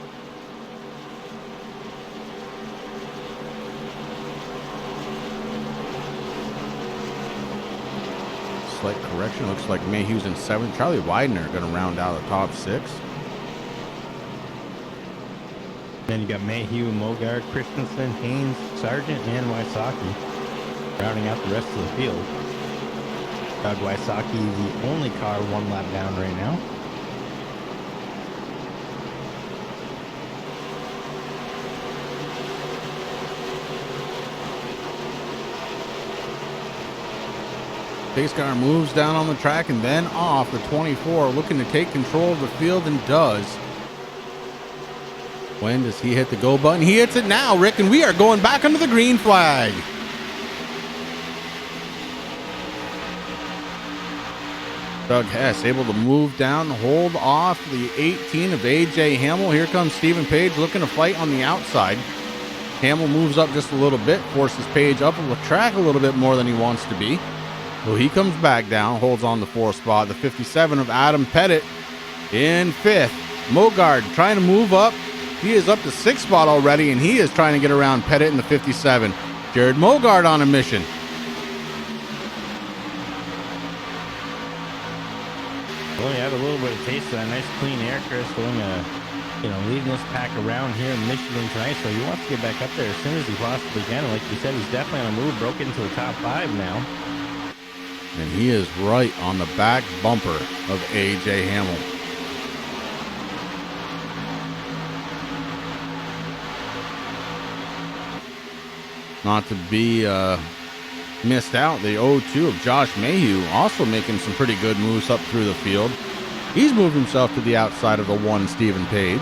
Slight correction. Looks like Mayhew's in 7th. Charlie Widener going to round out the top 6. Then you got Mayhew, Mogard, Christensen, Haynes, Sargent, and Wysocki rounding out the rest of the field. Doug Wysocki, the only car 1 lap down right now. Pace car moves down on the track and then off. The 24 looking to take control of the field and does. When does he hit the go button? He hits it now, Rick, and we are going back under the green flag. Doug Hess able to move down, hold off the 18 of AJ Hamill. Here comes Stephen Page looking to fight on the outside. Hamill moves up just a little bit, forces Page up the track a little bit more than he wants to be. So he comes back down, holds on the 4th spot. The 57 of Adam Pettit in 5th. Mogard trying to move up. He is up to 6th spot already, and he is trying to get around Pettit in the 57. Jared Mogard on a mission. Well, you had a little bit of taste of that nice clean air, Chris, leading this pack around here in Michigan tonight. So he wants to get back up there as soon as he possibly can. And like you said, he's definitely on a move, broke into the top 5 now. And he is right on the back bumper of AJ Hamill. Not to be missed out, the 0-2 of Josh Mayhew also making some pretty good moves up through the field. He's moved himself to the outside of the 1, Stephen Page.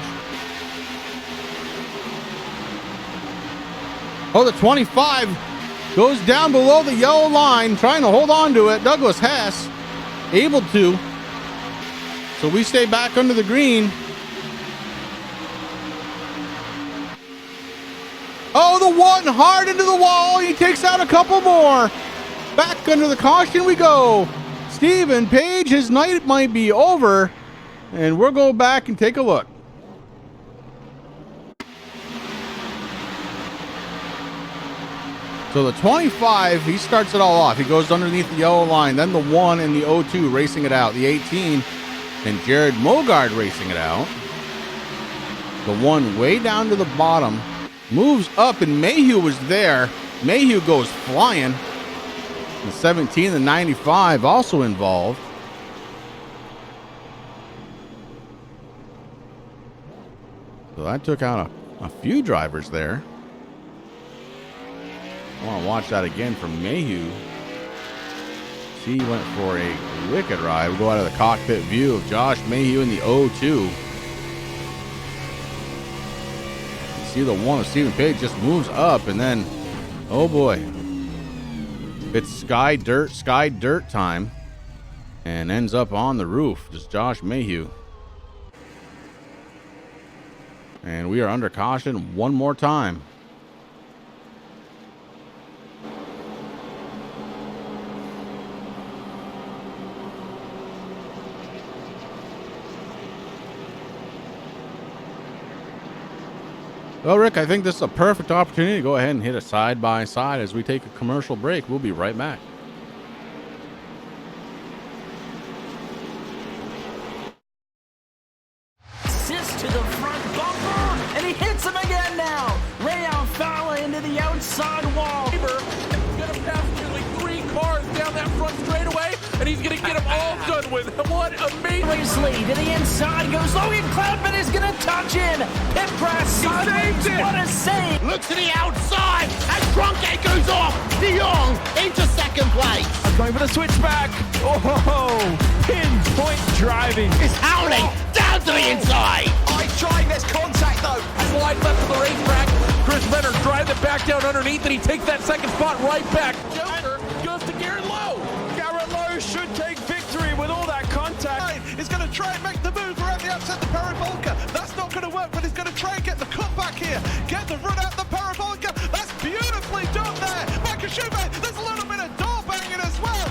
Oh, the 25 goes down below the yellow line, trying to hold on to it. Douglas Hess able to. So we stay back under the green. Oh, the 1 hard into the wall. He takes out a couple more. Back under the caution we go. Stephen Page, his night might be over. And we'll go back and take a look. So the 25, he starts it all off. He goes underneath the yellow line. Then the 1 and the 0-2 racing it out. The 18 and Jared Mogard racing it out. The 1 way down to the bottom. Moves up, and Mayhew was there. Mayhew goes flying. The 17, the 95 also involved. So that took out a few drivers there. I want to watch that again from Mayhew. See, he went for a wicked ride. We'll go out of the cockpit view of Josh Mayhew in the 0-2. See the 1 of Stephen Page just moves up, and then, oh boy, it's sky dirt time, and ends up on the roof. Just Josh Mayhew. And we are under caution 1 more time. Well, Rick, I think this is a perfect opportunity to go ahead and hit a side-by-side as we take a commercial break. We'll be right back. Assist to the front bumper, and he hits him again now. the outside wall. Gonna pass nearly 3 cars down that front straightaway, and he's gonna get them all done with. What amazing! Lee to the inside goes Logan Cloudman is gonna touch in. Pit press. saved it. What a save! Look to the outside as Trunkgate goes off. De Jong into second place. Going for the switchback. Oh, pinpoint driving. It's Howling down to the inside. He's trying this contact though. Slide left of the racetrack. Chris Venner drives it back down underneath, and he takes that second spot right back. Joker goes to Garrett Lowe. Garrett Lowe should take victory with all that contact. He's going to try and make the move around the outside the parabolica. That's not going to work, but he's going to try and get the cut back here. Get the run out the parabolica. That's beautifully done there. Michael Schumacher, there's a little bit of door banging as well.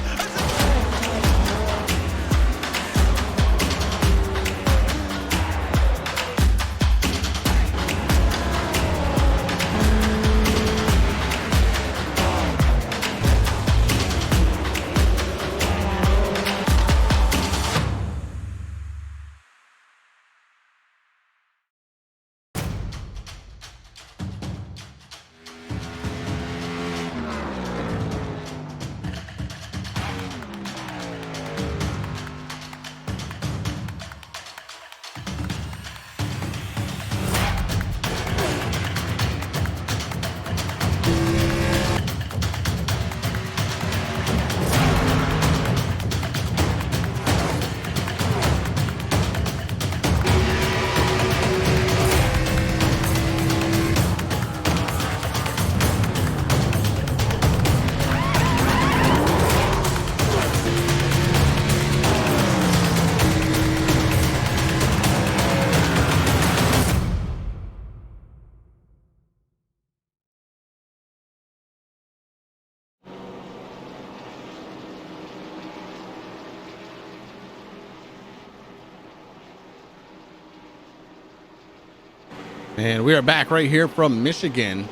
And we are back right here from Michigan.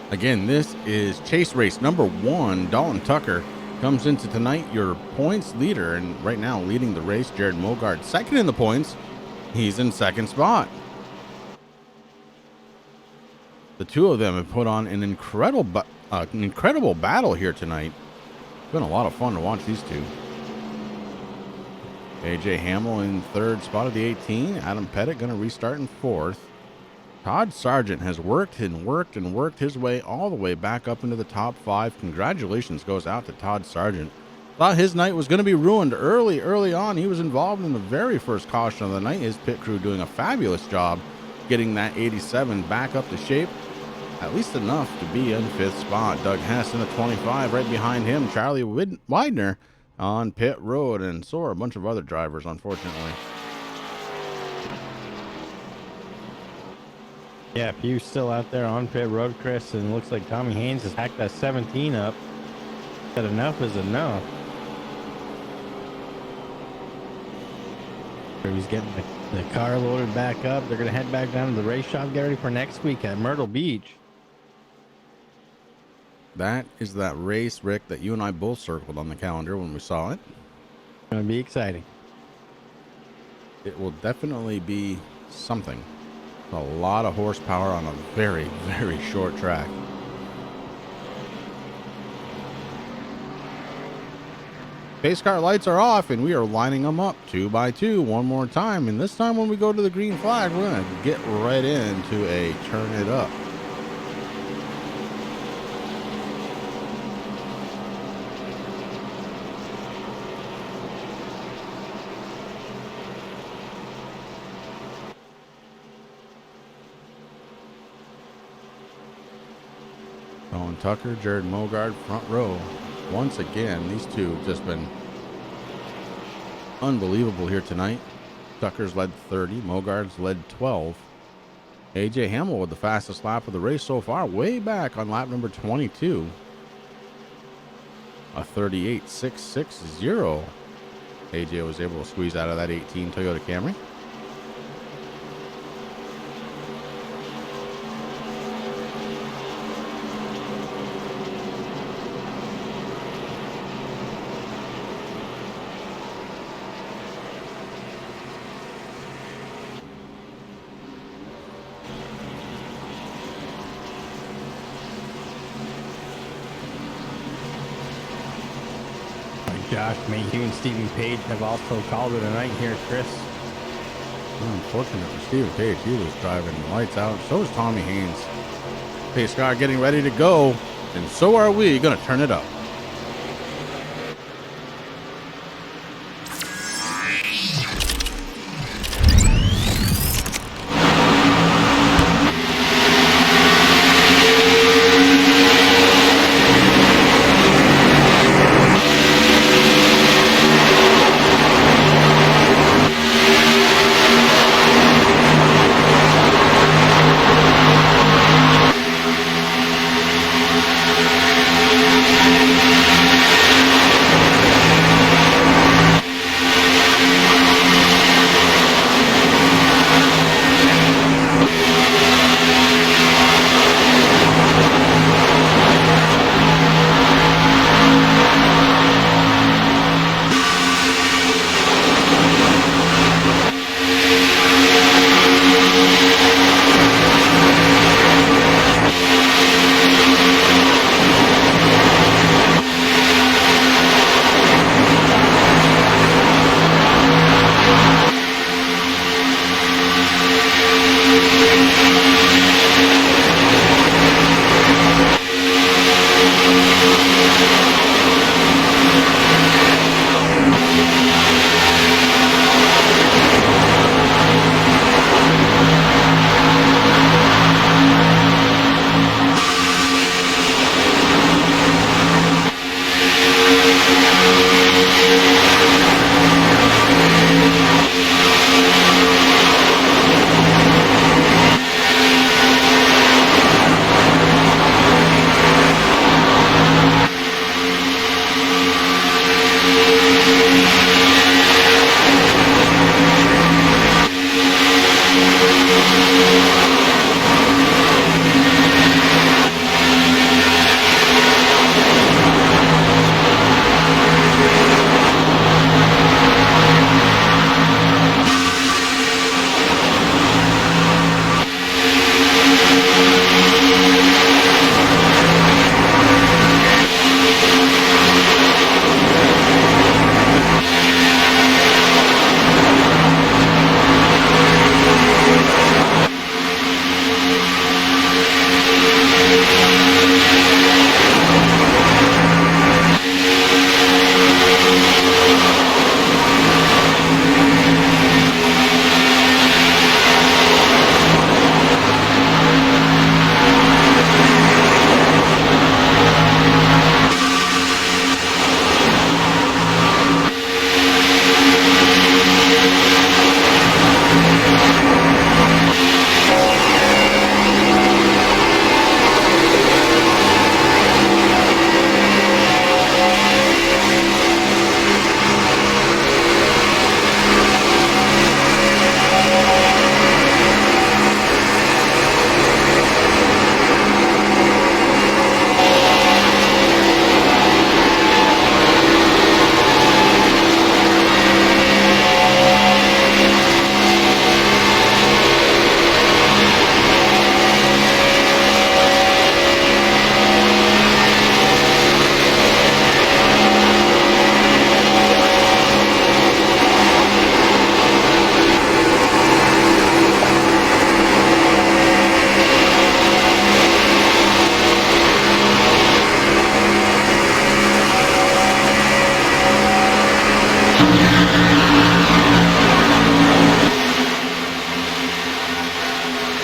Again, this is chase race number 1. Dalton Tucker comes into tonight your points leader, and right now leading the race. Jared Mogard second in the points. He's in second spot. The two of them have put on an incredible battle here tonight. It's been a lot of fun to watch these two. AJ Hamill in third spot of the 18. Adam Pettit going to restart in fourth. Todd Sargent has worked and worked and worked his way all the way back up into the top 5. Congratulations goes out to Todd Sargent. Thought his night was going to be ruined early on. He was involved in the very first caution of the night. His pit crew doing a fabulous job getting that 87 back up to shape. At least enough to be in 5th spot. Doug Hess in the 25. Right behind him, Charlie Widener on pit road. And so are a bunch of other drivers, unfortunately. Yeah, Pew's still out there on pit road, Chris, and it looks like Tommy Haynes has hacked that 17 up. That enough is enough. He's getting the car loaded back up. They're going to head back down to the race shop, get ready for next week at Myrtle Beach. That is that race, Rick, that you and I both circled on the calendar when we saw it. It's going to be exciting. It will definitely be something. A lot of horsepower on a very, very short track. Pace car lights are off, and we are lining them up 2 by 2 one more time. And this time when we go to the green flag, we're going to get right into a turn it up. Owen Tucker, Jared Mogard, front row. Once again, these two have just been unbelievable here tonight. Tucker's led 30, Mogard's led 12. AJ Hamill with the fastest lap of the race so far, way back on lap number 22. A 38.660. AJ was able to squeeze out of that 18 Toyota Camry. Josh Mayhew and Stephen Page have also called it a night here, Chris. Unfortunate for Stephen Page. He was driving lights out. So was Tommy Haynes. Pace car getting ready to go, and so are we. Going to turn it up.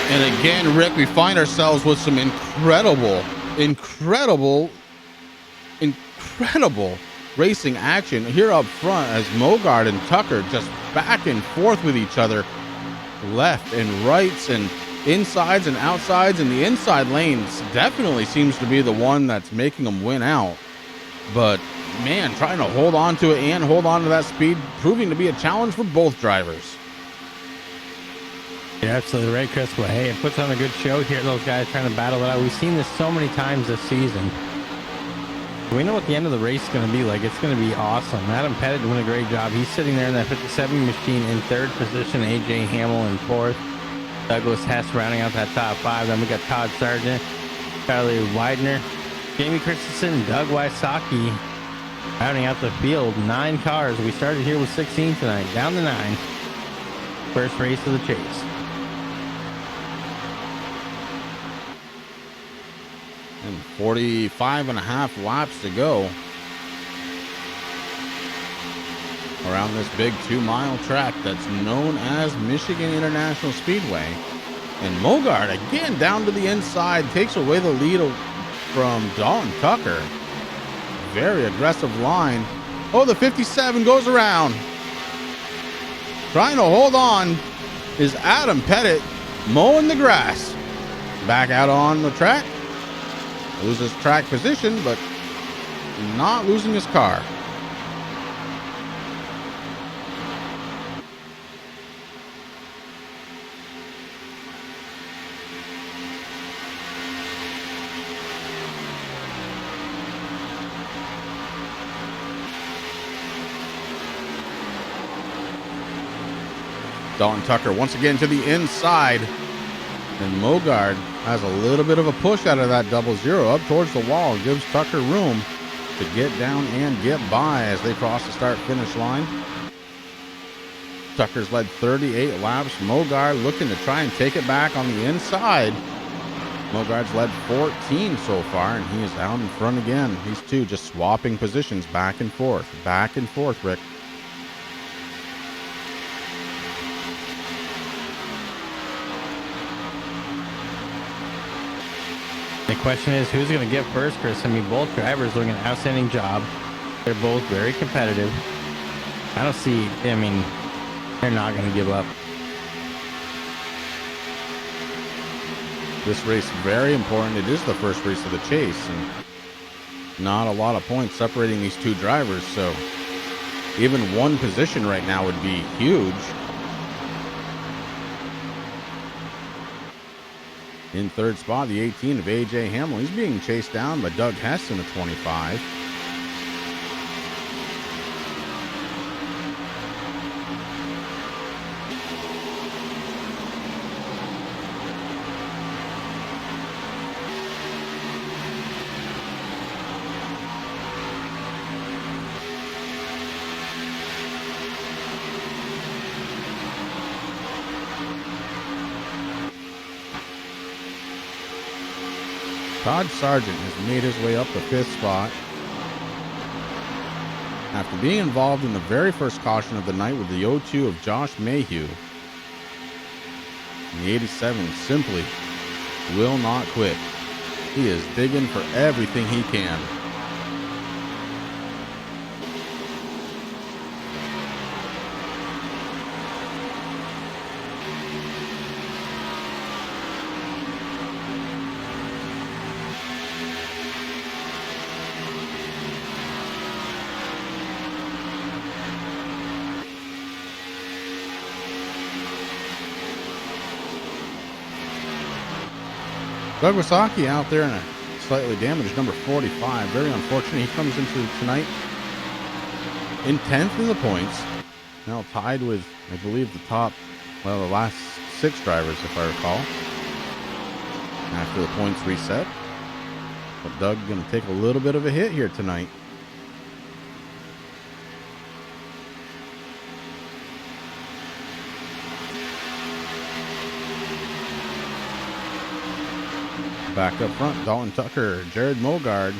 And again, Rick, we find ourselves with some incredible racing action here up front as Mogard and Tucker just back and forth with each other, left and rights and insides and outsides, and the inside lanes definitely seems to be the one that's making them win out. But man, trying to hold on to it and hold on to that speed, proving to be a challenge for both drivers. You're absolutely right, Chris. But hey, it puts on a good show here. Those guys trying to battle it out. We've seen this so many times this season. We know what the end of the race is going to be like. It's going to be awesome. Adam Pettit doing a great job. He's sitting there in that 57 machine in third position. AJ Hamill in fourth. Douglas Hess rounding out that top five. Then we got Todd Sargent, Charlie Widener, Jamie Christensen, Doug Wysocki Rounding out the field, 9 cars. We started here with 16 tonight, down to 9. First race of the chase. And 45.5 laps to go around this big 2-mile track that's known as Michigan International Speedway. And Mogard again down to the inside, takes away the lead from Dalton Tucker. Very aggressive line. Oh, the 57 goes around. Trying to hold on is Adam Pettit, mowing the grass. Back out on the track. Loses track position, but not losing his car. Dalton Tucker once again to the inside. And Mogard has a little bit of a push out of that 00 up towards the wall. Gives Tucker room to get down and get by as they cross the start-finish line. Tucker's led 38 laps. Mogard looking to try and take it back on the inside. Mogard's led 14 so far, and he is out in front again. These two just swapping positions back and forth, Rick. The question is, who's going to get first, Chris? I mean, both drivers doing an outstanding job. They're both very competitive. I don't see, I mean, they're not going to give up. This race very important. It is the first race of the chase, and not a lot of points separating these two drivers, so even one position right now would be huge. In third spot, the 18 of A.J. Hamill. He's being chased down by Doug Hess in the 25. Todd Sargent has made his way up the 5th spot after being involved in the very first caution of the night with the 0-2 of Josh Mayhew. And the 87 simply will not quit. He is digging for everything he can. Doug Wasaki out there in a slightly damaged number 45. Very unfortunate. He comes into tonight in 10th in the points. Now tied with, I believe, the last 6 drivers, if I recall, after the points reset. But Doug going to take a little bit of a hit here tonight. Back up front, Dalton Tucker, Jared Mogard,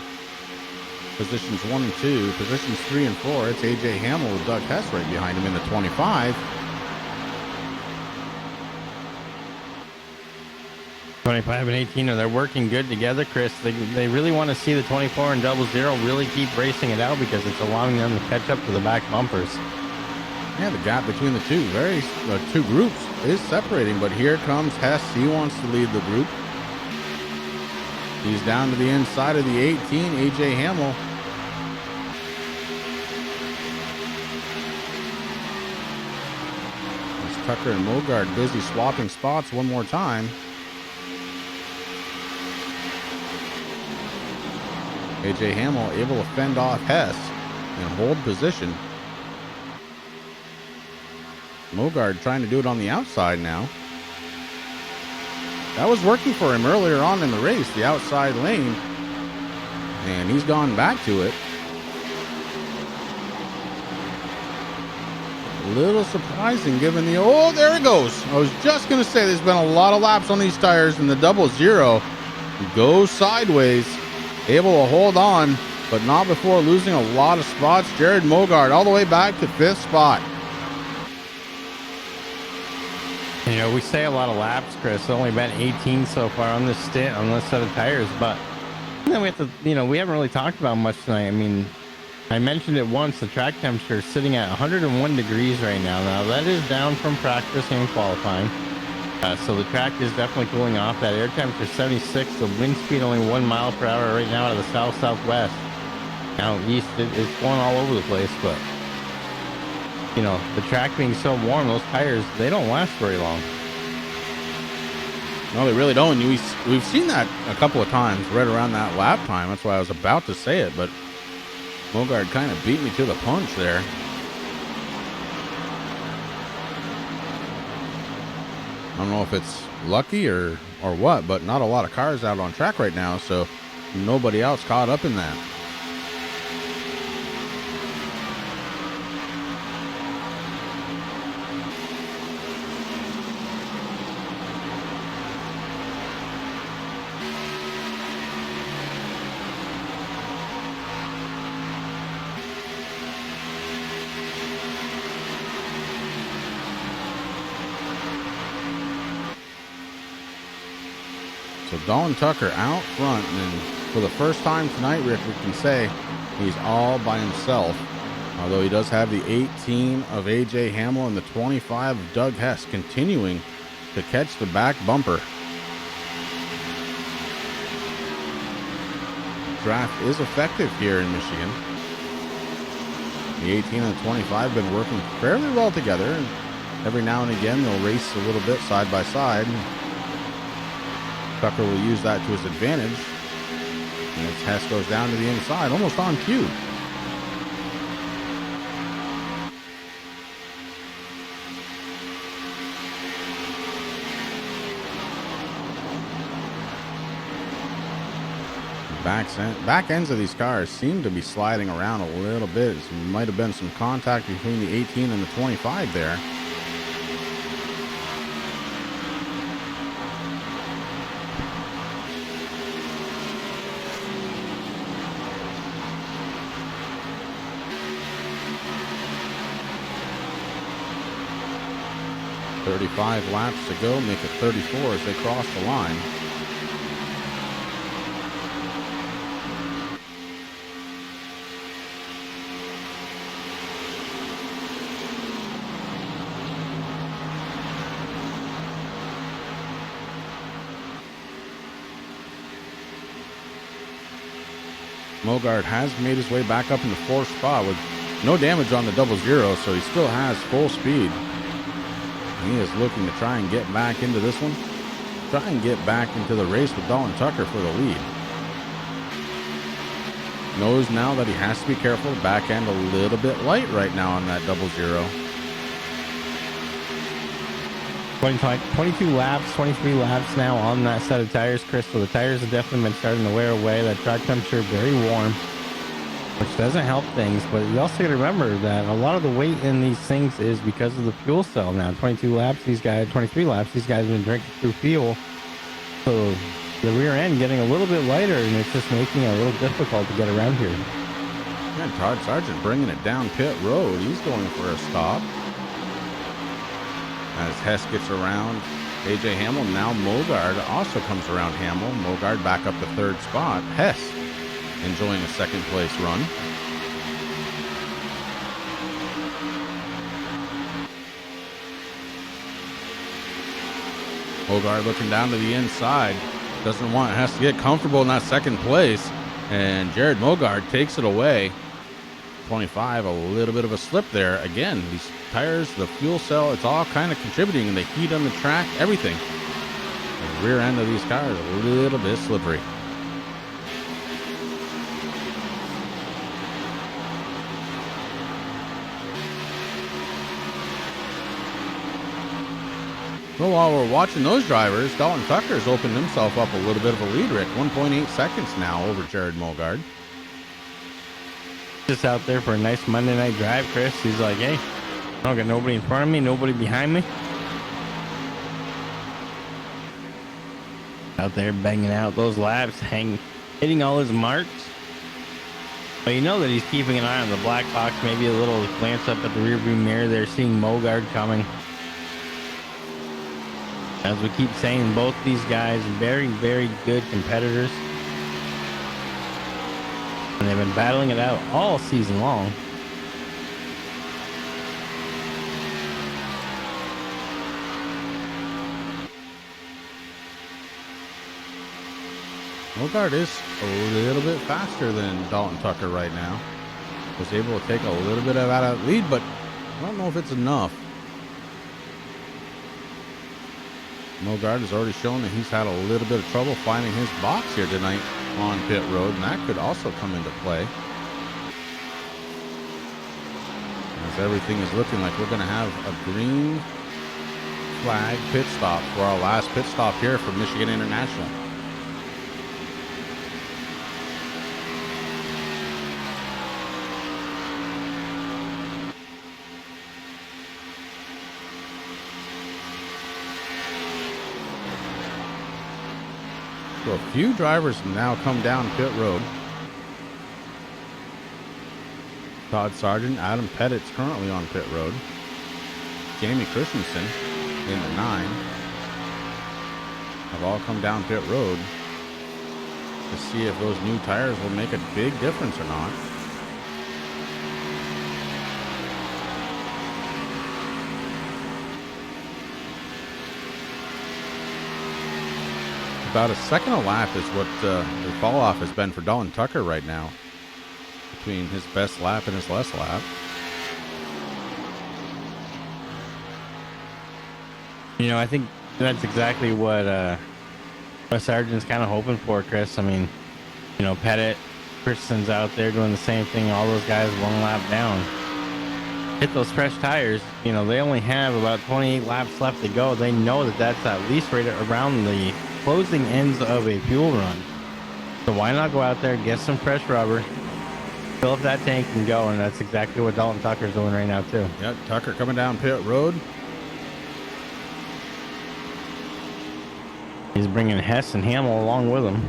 positions 1 and 2, positions 3 and 4. It's A.J. Hamill with Doug Hess right behind him in the 25. 25 and 18, they're working good together, Chris. They really want to see the 24 and 00 really keep racing it out because it's allowing them to catch up to the back bumpers. Yeah, the gap between the two groups is separating, but here comes Hess. He wants to lead the group. He's down to the inside of the 18, A.J. Hamill. As Tucker and Mogard busy swapping spots one more time. A.J. Hamill able to fend off Hess and hold position. Mogard trying to do it on the outside now. That was working for him earlier on in the race, the outside lane. And he's gone back to it. Little surprising given the, oh, there it goes. I was just going to say there's been a lot of laps on these tires, and the 00 goes sideways, able to hold on, but not before losing a lot of spots. Jared Mogard all the way back to 5th spot. You know, we say a lot of laps, Chris. It's only been 18 so far on this stint, on this set of tires, but then we have to, you know, we haven't really talked about much tonight. I mean, I mentioned it once, the track temperature is sitting at 101 degrees right now. Now, that is down from practice and qualifying. So the track is definitely cooling off. That air temperature is 76. The wind speed only 1 mile per hour right now out of the south-southwest. Out east, it's going all over the place, but, you know, the track being so warm, those tires, they don't last very long. No, they really don't. We've seen that a couple of times right around that lap time. That's why I was about to say it, but Mogard kind of beat me to the punch there. I don't know if it's lucky or what, but not a lot of cars out on track right now, so nobody else caught up in that. So Don Tucker out front, and for the first time tonight, Rick, we can say he's all by himself. Although he does have the 18 of AJ Hamill and the 25 of Doug Hess continuing to catch the back bumper. Draft is effective here in Michigan. The 18 and the 25 have been working fairly well together, and every now and again they'll race a little bit side by side. Tucker will use that to his advantage. And as Hess goes down to the inside, almost on cue. Back ends of these cars seem to be sliding around a little bit. There might have been some contact between the 18 and the 25 there. .35 laps to go, make it 34 as they cross the line. Mogard has made his way back up in the 4th spot with no damage on the 00, so he still has full speed. He is looking to try and get back into this one. Try and get back into the race with Don Tucker for the lead. Knows now that he has to be careful. Back end a little bit light right now on that 00. 22 laps, 23 laps now on that set of tires, Chris. So the tires have definitely been starting to wear away. That track temperature very warm, which doesn't help things. But you also got to remember that a lot of the weight in these things is because of the fuel cell. Now 22 laps, these guys, 23 laps, these guys have been drinking through fuel. So the rear end getting a little bit lighter, and it's just making it a little difficult to get around here. And Todd Sargent bringing it down pit road. He's going for a stop. As Hess gets around AJ Hamill, now Mogard also comes around Hamill. Mogard back up to 3rd spot. Hess enjoying a 2nd place run. Mogard looking down to the inside. Doesn't want Hess to get comfortable in that 2nd place. And Jared Mogard takes it away. 25, a little bit of a slip there. Again, these tires, the fuel cell, it's all kind of contributing, and the heat on the track, everything. The rear end of these cars a little bit slippery. So while we're watching those drivers, Dalton Tucker's opened himself up a little bit of a lead, Rick. 1.8 seconds now over Jared Mogard. Just out there for a nice Monday night drive, Chris. He's like, hey, I don't got nobody in front of me, nobody behind me. Out there banging out those laps, hitting all his marks. But you know that he's keeping an eye on the black box, maybe a little glance up at the rearview mirror there, seeing Mogard coming. As we keep saying, both these guys, very, very good competitors. And they've been battling it out all season long. Mogard is a little bit faster than Dalton Tucker right now. Was able to take a little bit of that lead, but I don't know if it's enough. Mogard has already shown that he's had a little bit of trouble finding his box here tonight on pit road, and that could also come into play. As everything is looking like we're going to have a green flag pit stop for our last pit stop here for Michigan International. So a few drivers now come down pit road. Todd Sargent, Adam Pettit's currently on pit road. Jamie Christensen in the 9 have all come down pit road to see if those new tires will make a big difference or not. About a second a lap is what the fall off has been for Dalton Tucker right now, between his best lap and his last lap. You know, I think that's exactly what Sargent's kind of hoping for, Chris. I mean, you know, Pettit, Christensen's out there doing the same thing. All those guys one lap down. Hit those fresh tires. You know, they only have about 28 laps left to go. They know that that's at least right around the closing ends of a fuel run. So why not go out there, get some fresh rubber, fill up that tank and go? And that's exactly what Dalton Tucker's doing right now too. Yep, Tucker coming down pit road. He's bringing Hess and Hamill along with him.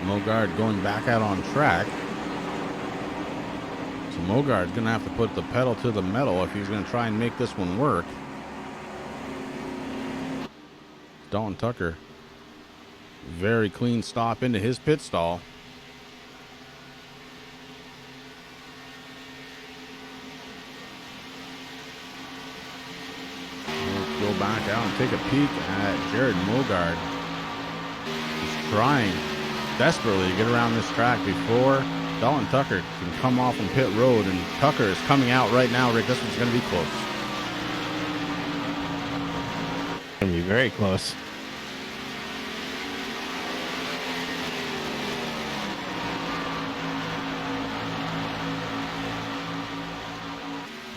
Mogard going back out on track. So Mogard's going to have to put the pedal to the metal if he's going to try and make this one work. Dalton Tucker, very clean stop into his pit stall. We'll go back out and take a peek at Jared Mogard. He's trying desperately to get around this track before Dalton Tucker can come off on pit road, and Tucker is coming out right now, Rick. This one's going to be close. Gonna be very close.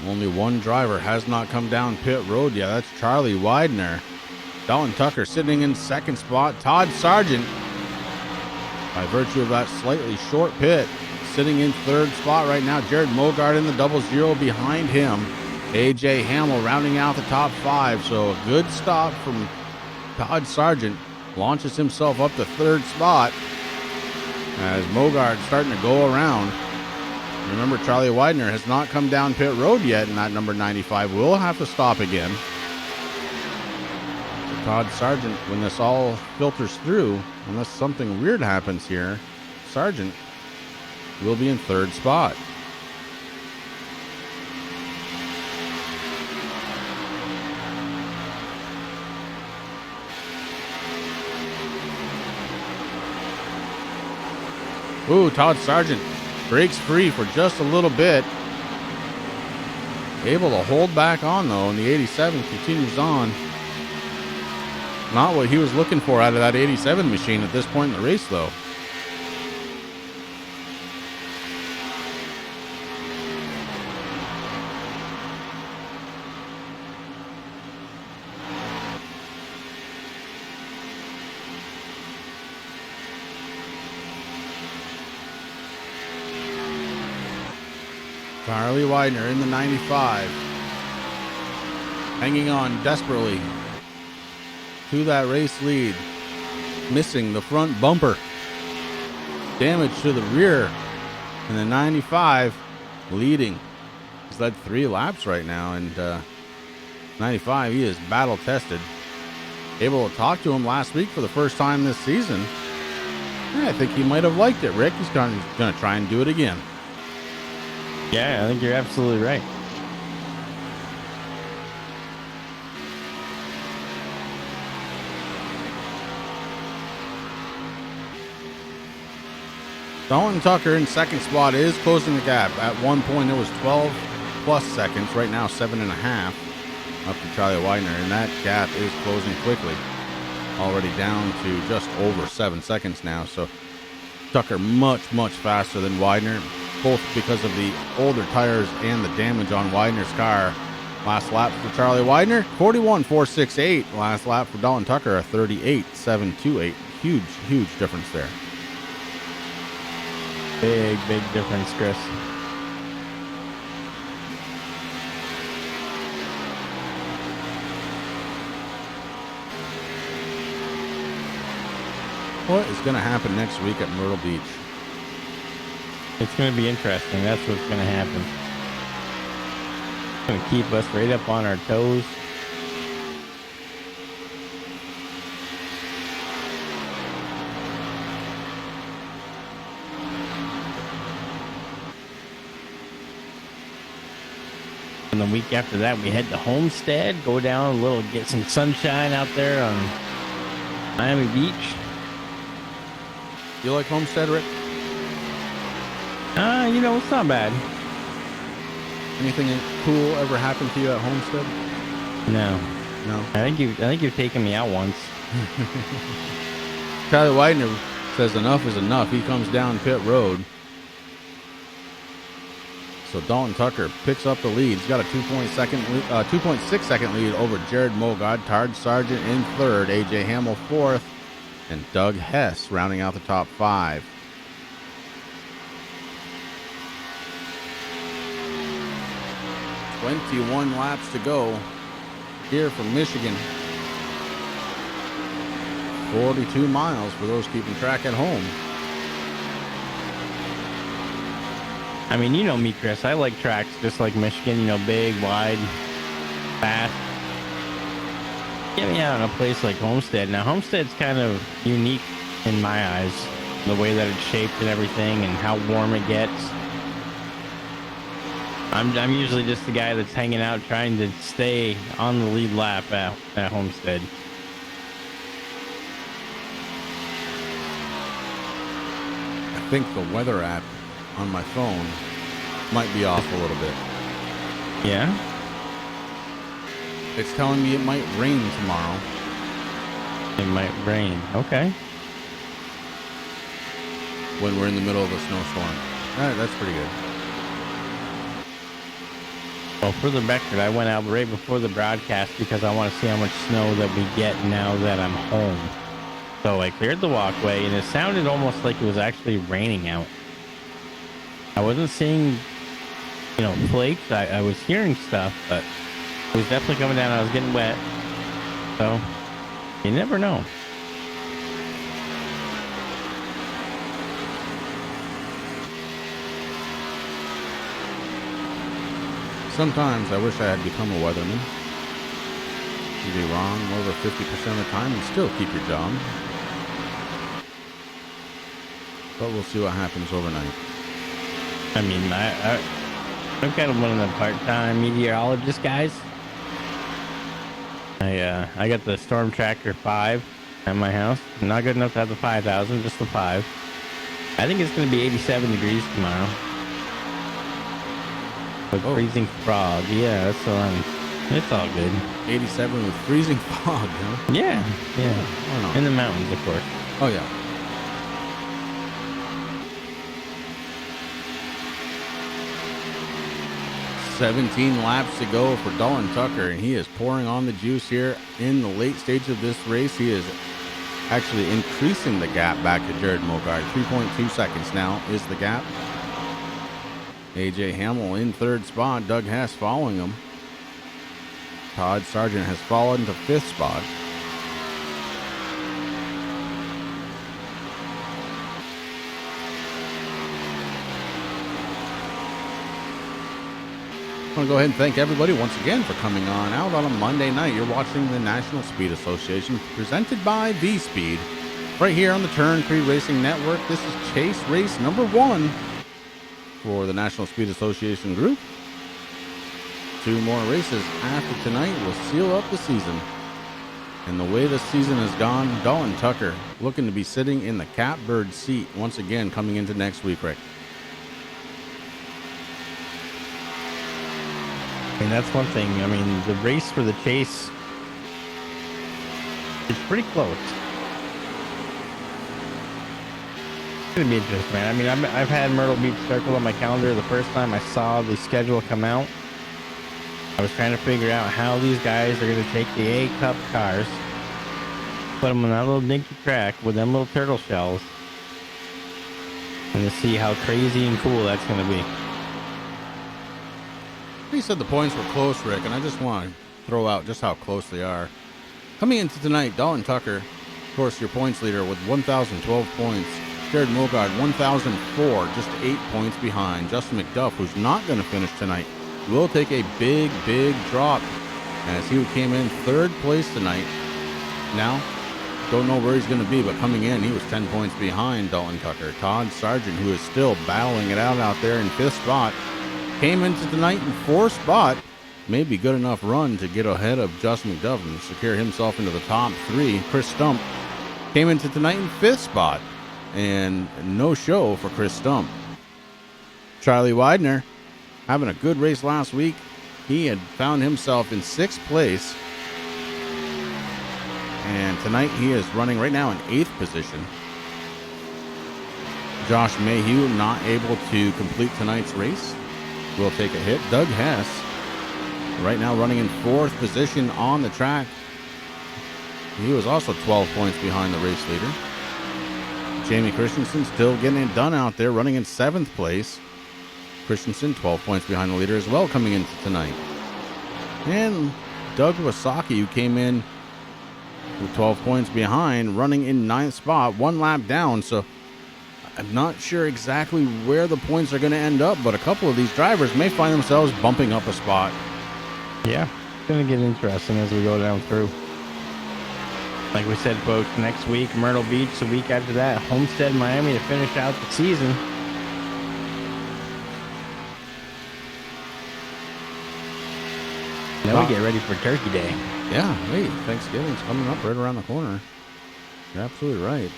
Only one driver has not come down pit road yet. That's Charlie Widener. Dalton Tucker sitting in second spot. Todd Sargent, by virtue of that slightly short pit, sitting in third spot right now. Jared Mogard in the 00 behind him. AJ Hamill rounding out the top 5. So a good stop from Todd Sargent. Launches himself up to third spot as Mogard starting to go around. Remember, Charlie Widener has not come down pit road yet, and that number 95 will have to stop again. So Todd Sargent, when this all filters through, unless something weird happens here, Sargent will be in third spot. Ooh, Todd Sargent breaks free for just a little bit. Able to hold back on, though, and the 87 continues on. Not what he was looking for out of that 87 machine at this point in the race, though. Charlie Widener in the 95. hanging on desperately to that race lead, missing the front bumper. Damage to the rear, and the 95 leading. He's led 3 laps right now, and 95, he is battle tested. Able to talk to him last week for the first time this season. I think he might have liked it, Rick. He's going to try and do it again. Yeah, I think you're absolutely right. Dalton Tucker in second spot is closing the gap. At one point, it was 12 plus seconds. Right now, 7.5 up to Charlie Widener, and that gap is closing quickly. Already down to just over 7 seconds now. So Tucker much faster than Widener, both because of the older tires and the damage on Widener's car. Last lap for Charlie Widener, 41.468. Last lap for Dalton Tucker, a 38.728. Huge difference there. Big difference, Chris. What is going to happen next week at Myrtle Beach? It's going to be interesting. That's what's going to happen. It's going to keep us right up on our toes. And the week after that, we head to Homestead, go down a little, get some sunshine out there on Miami Beach. You like Homestead, Rick? It's not bad. Anything cool ever happened to you at Homestead? No. No. I think you've taken me out once. Charlie Widener says enough is enough. He comes down pit road. So Dalton Tucker picks up the lead. He's got a 2.6 second lead over Jared Mogad, Tard Sargent in third, AJ Hamill fourth, and Doug Hess rounding out the top 5. "21 laps to go here from Michigan. 42 miles for those keeping track at home." I mean, you know me, Chris. I like tracks just like Michigan, big, wide, fast. Get me out in a place like Homestead. Now, Homestead's kind of unique in my eyes, the way that it's shaped and everything and how warm it gets. I'm usually just the guy that's hanging out trying to stay on the lead lap at Homestead. I think the weather app on my phone might be off a little bit. Yeah? It's telling me it might rain tomorrow. It might rain. Okay. When we're in the middle of a snowstorm. All right, that's pretty good. Well, for the record, I went out right before the broadcast because I want to see how much snow that we get now that I'm home. So I cleared the walkway, and it sounded almost like it was actually raining out. I wasn't seeing, flakes. I was hearing stuff, but it was definitely coming down. I was getting wet. So, you never know. Sometimes I wish I had become a weatherman. You'd be wrong over 50% of the time and still keep your job. But we'll see what happens overnight. I mean, I'm kind of one of the part-time meteorologist guys. I got the Storm Tracker 5 at my house. Not good enough to have the 5,000, just the 5. I think it's going to be 87 degrees tomorrow. With freezing fog. Yeah, that's it's all good. 87 with freezing fog, huh? Yeah. Why not? In the mountains, of course. Oh, yeah. "17 laps to go for Dalton Tucker, and he is pouring on the juice here in the late stage of this race. He is actually increasing the gap back to Jared Mogard. 3.2 seconds now is the gap. AJ Hamill in third spot, Doug Hess following him. Todd Sargent has fallen to 5th spot. I want to go ahead and thank everybody once again for coming on out on a Monday night. You're watching the National Speed Association presented by V-Speed right here on the Turn 3 Racing Network. This is chase race number 1 for the National Speed Association group. 2 more races after tonight will seal up the season. And the way the season has gone, Dalton Tucker looking to be sitting in the catbird seat once again coming into next week, Rick. I mean, that's one thing. I mean, the race for the chase is pretty close. It's going to be interesting, man. I mean, I've had Myrtle Beach circled on my calendar the first time I saw the schedule come out. I was trying to figure out how these guys are going to take the A-Cup cars, put them on that little dinky track with them little turtle shells, and to see how crazy and cool that's going to be. You said the points were close, Rick, and I just want to throw out just how close they are. Coming into tonight, Dalton Tucker, of course, your points leader with 1,012 points. Jared Mogard, 1,004, just 8 points behind. Justin McDuff, who's not going to finish tonight, will take a big, big drop as he came in 3rd place tonight. Now, don't know where he's going to be, but coming in, he was 10 points behind Dalton Tucker. Todd Sargent, who is still battling it out there in 5th spot, came into tonight in 4th spot. Maybe good enough run to get ahead of Justin McDuff and secure himself into the top 3. Chris Stump came into tonight in 5th spot. And no show for Chris Stump. Charlie Widener having a good race last week. He had found himself in 6th place. And tonight he is running right now in 8th position. Josh Mayhew not able to complete tonight's race. Will take a hit. Doug Hess right now running in 4th position on the track. He was also 12 points behind the race leader. Jamie Christensen still getting it done out there, running in 7th place. Christensen 12 points behind the leader as well coming into tonight. And Doug Wasaki, who came in with 12 points behind, running in 9th spot, 1 lap down. So I'm not sure exactly where the points are going to end up, but a couple of these drivers may find themselves bumping up a spot. Yeah, it's going to get interesting as we go down through. Like we said, folks, next week, Myrtle Beach. The week after that, Homestead, Miami to finish out the season. Now we get ready for Turkey Day. Yeah, hey, Thanksgiving's coming up right around the corner. You're absolutely right.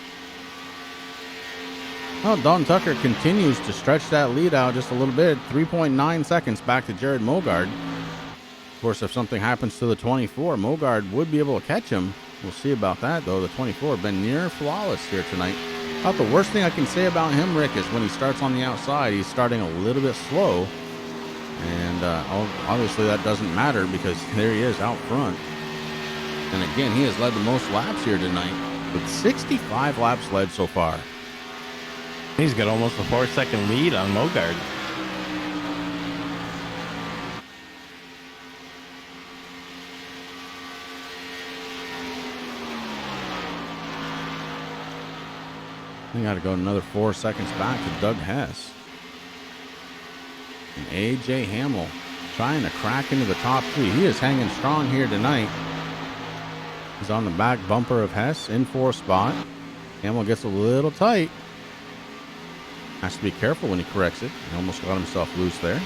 Well, Dalton Tucker continues to stretch that lead out just a little bit. 3.9 seconds back to Jared Mogard. Of course, if something happens to the 24, Mogard would be able to catch him. We'll see about that, though. The 24 been near flawless here tonight. About the worst thing I can say about him, Rick, is when he starts on the outside, he's starting a little bit slow. And obviously that doesn't matter because there he is out front. And again, he has led the most laps here tonight with 65 laps led so far. He's got almost a 4-second lead on Mogard. We got to go another 4 seconds back to Doug Hess. And A.J. Hamill trying to crack into the top 3. He is hanging strong here tonight. He's on the back bumper of Hess in 4th spot. Hamill gets a little tight. Has to be careful when he corrects it. He almost got himself loose there.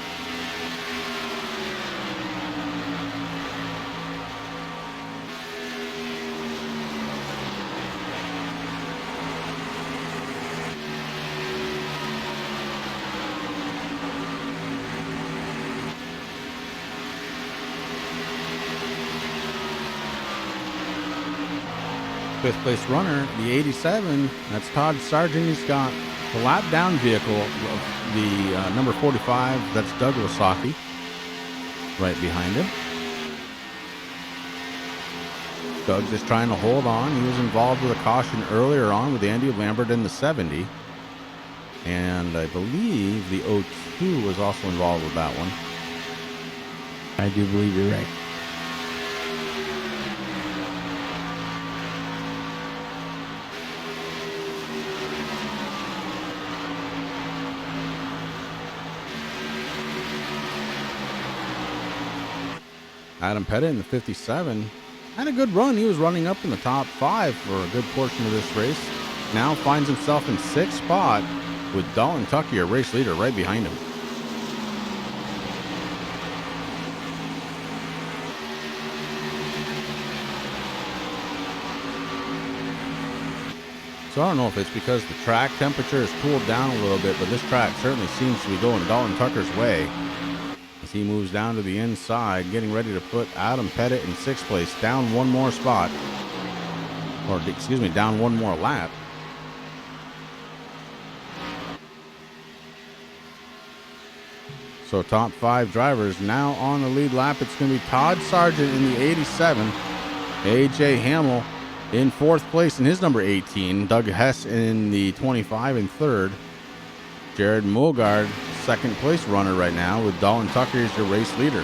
Fifth place runner, the 87, that's Todd Sargent. He's got the lap down vehicle of the number 45, that's Doug Wasaki, right behind him. Doug just trying to hold on. He was involved with a caution earlier on with Andy Lambert in the 70. And I believe the 02 was also involved with that one. I do believe you're right. Adam Pettit in the 57 had a good run. He was running up in the top 5 for a good portion of this race. Now finds himself in 6th spot with Dalton Tucker, your race leader, right behind him. So I don't know if it's because the track temperature has cooled down a little bit, but this track certainly seems to be going Dalton Tucker's way as he moves down to the inside, getting ready to put Adam Pettit in 6th place, down one more spot, or excuse me, down one more lap. So top 5 drivers now on the lead lap. It's going to be Todd Sargent in the 87, AJ Hamill in 4th place in his number 18, Doug Hess in the 25 in 3rd, Jared Mogard, 2nd place runner right now, with Dalton Tucker as your race leader.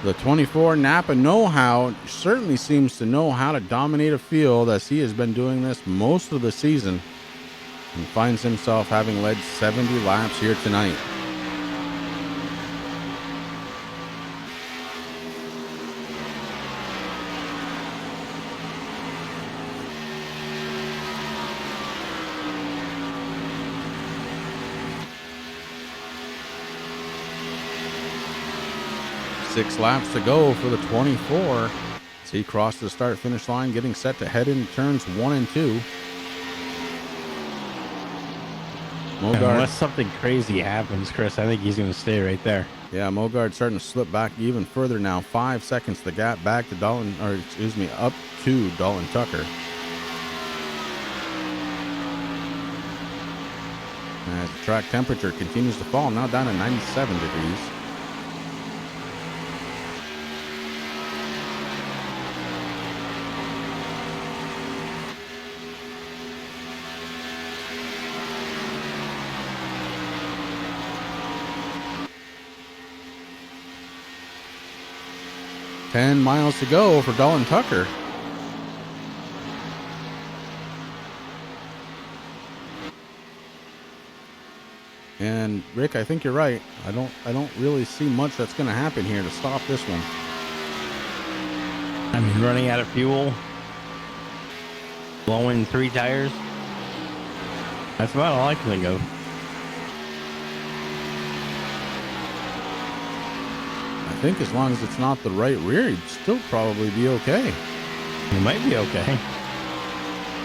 The 24 Napa know-how certainly seems to know how to dominate a field, as he has been doing this most of the season and finds himself having led 70 laps here tonight. Six laps to go for the 24 as he crossed the start-finish line, getting set to head into turns 1 and 2. Unless something crazy happens, Chris, I think he's going to stay right there. Yeah, Mogard starting to slip back even further now. 5 seconds the gap back to Dalton, or excuse me, up to Dalton Tucker. As the track temperature continues to fall, now down to 97 degrees. Ten miles to go for Dalton Tucker. And Rick, I think you're right. I don't really see much that's going to happen here to stop this one. I mean, running out of fuel, blowing 3 tires. That's about all I can think of. I think as long as it's not the right rear, you'd still probably be okay. It might be okay.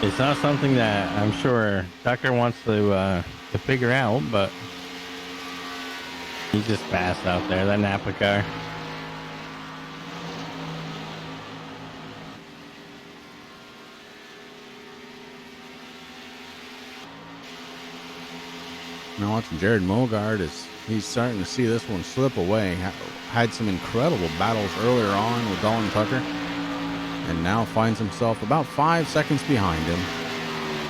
It's not something that I'm sure Tucker wants to figure out, but he's just fast out there, that Napa car. Now watching Jared Mogard as he's starting to see this one slip away. Had some incredible battles earlier on with Dalton Tucker, and now finds himself about 5 seconds behind him.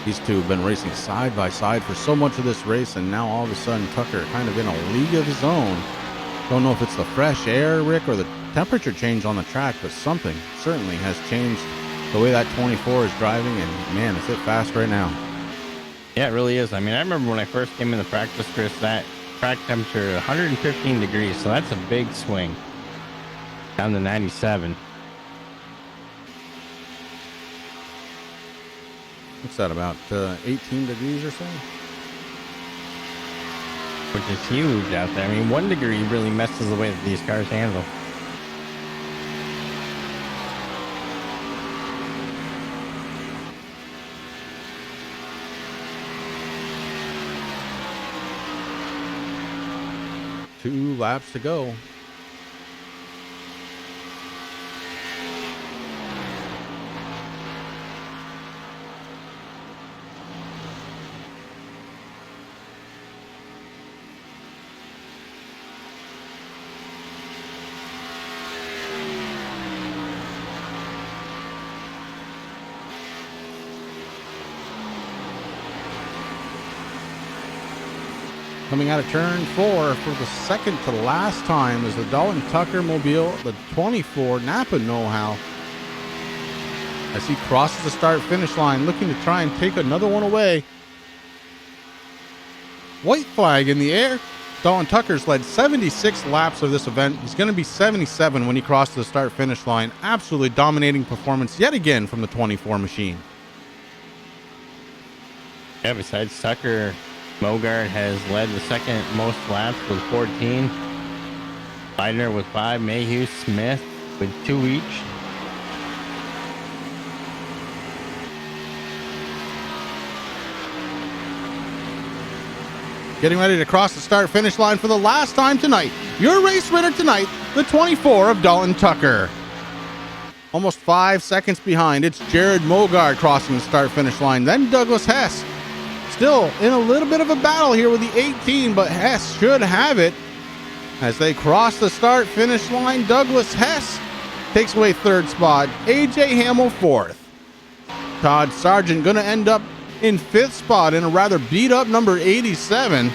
These two have been racing side by side for so much of this race, and now all of a sudden Tucker kind of in a league of his own. Don't know if it's the fresh air, Rick, or the temperature change on the track, but something certainly has changed the way that 24 is driving, and man, is it fast right now. Yeah, it really is. I mean, I remember when I first came into practice, Chris, that track temperature 115 degrees, so that's a big swing down to 97. What's that, about 18 degrees or so? Which is huge out there. I mean, 1 degree really messes the way that these cars handle. Two laps to go. Coming out of turn 4 for the second to last time is the Dalton Tucker Mobile, the 24 Napa Know-How. As he crosses the start-finish line, looking to try and take another one away. White flag in the air. Dalton Tucker's led 76 laps of this event. He's going to be 77 when he crosses the start-finish line. Absolutely dominating performance yet again from the 24 machine. Yeah, besides Tucker, Mogart has led the second most laps with 14. Leidner with 5. Mayhew, Smith with 2 each. Getting ready to cross the start-finish line for the last time tonight. Your race winner tonight, the 24 of Dalton Tucker. Almost 5 seconds behind, it's Jared Mogart crossing the start-finish line. Then Douglas Hess. Still in a little bit of a battle here with the 18, but Hess should have it. As they cross the start-finish line, Douglas Hess takes away 3rd spot. AJ Hamill 4th. Todd Sargent going to end up in 5th spot in a rather beat-up number 87.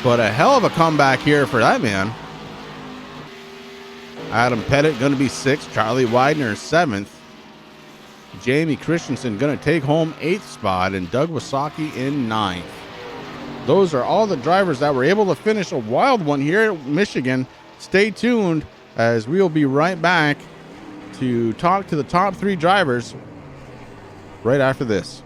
But a hell of a comeback here for that man. Adam Pettit going to be 6th. Charlie Widener 7th. Jamie Christensen going to take home 8th spot, and Doug Wasaki in 9th. Those are all the drivers that were able to finish a wild one here at Michigan. Stay tuned as we will be right back to talk to the top 3 drivers right after this.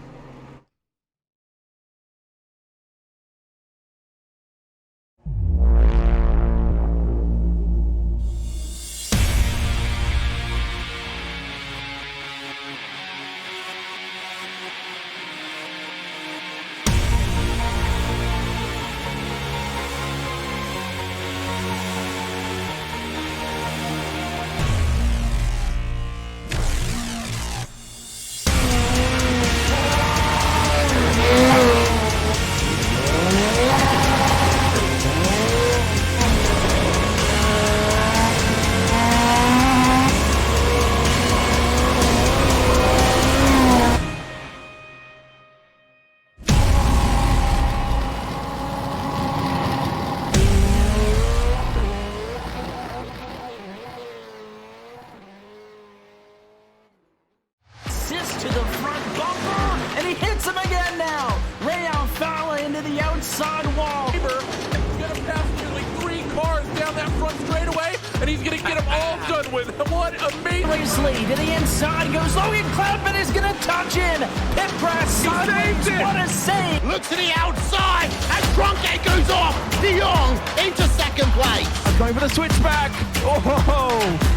Assist to the front bumper, and he hits him again now. Ray Alfala into the outside wall. He's going to pass nearly 3 cars down that front straightaway, and he's going to get them all done with. What amazing. Race lead to the inside goes Logan Cloudman is going to touch in. Pit press sideways. What a save. Look to the outside as Cronkite goes off. De Jong into 2nd place. Going for the switchback. Oh,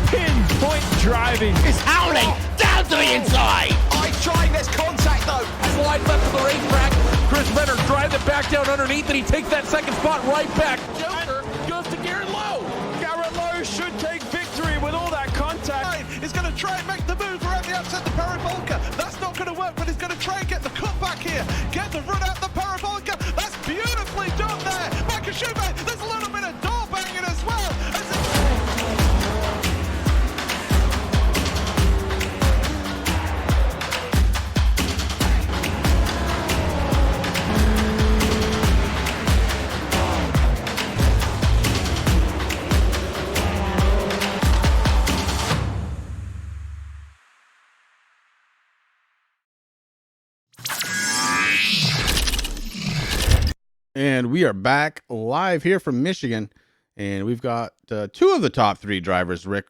pinpoint driving. It's howling down to the inside. I trying this contact though. Slides left to the racetrack. Chris Venner drives it back down underneath, and he takes that 2nd spot right back. Joker goes to Garrett Lowe. Garrett Lowe should take victory with all that contact. He's going to try and make the move around the outside the parabolica. That's not going to work, but he's going to try and get the cutback here. Get the run out the parabolica. That's beautifully done there. Michael Schumacher, there's a little bit of door banging as well. And we are back live here from Michigan, and we've got 2 of the top 3 drivers, Rick,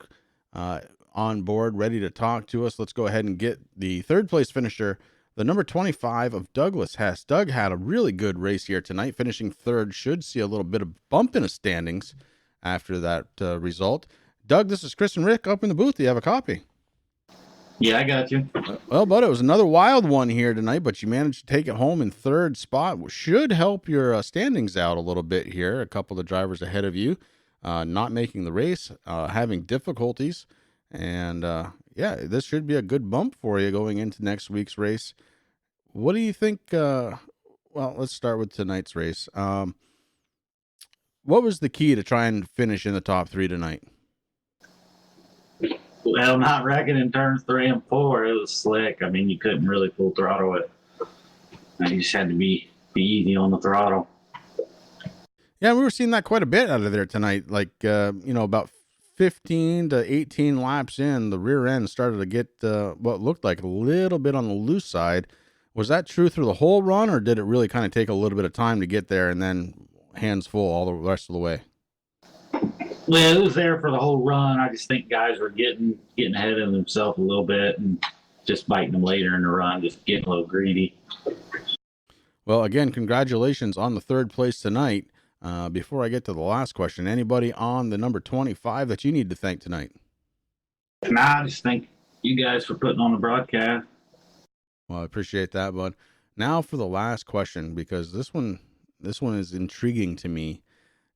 on board, ready to talk to us. Let's go ahead and get the 3rd place finisher, the number 25 of Douglas Hess. Doug had a really good race here tonight, finishing 3rd. Should see a little bit of bump in the standings after that result. Doug, this is Chris and Rick up in the booth. Do you have a copy? Yeah, I got you. Well, bud, it was another wild one here tonight, but you managed to take it home in 3rd spot. Should help your standings out a little bit here. A couple of drivers ahead of you not making the race, having difficulties. And, yeah, this should be a good bump for you going into next week's race. What do you think? Well, let's start with tonight's race. What was the key to try and finish in the top 3 tonight? Well, not reckoning turns 3 and 4, it was slick. I mean, you couldn't really full throttle it. You just had to be easy on the throttle. Yeah, we were seeing that quite a bit out of there tonight. Like, about 15 to 18 laps in, the rear end started to get what looked like a little bit on the loose side. Was that true through the whole run, or did it really kind of take a little bit of time to get there and then hands full all the rest of the way? Well, it was there for the whole run. I just think guys were getting ahead of themselves a little bit and just biting them later in the run, just getting a little greedy. Well, again, congratulations on the third place tonight. Before I get to the last question, anybody on the number 25 that you need to thank tonight? I just thank you guys for putting on the broadcast. Well, I appreciate that, bud. Now for the last question, because this one is intriguing to me.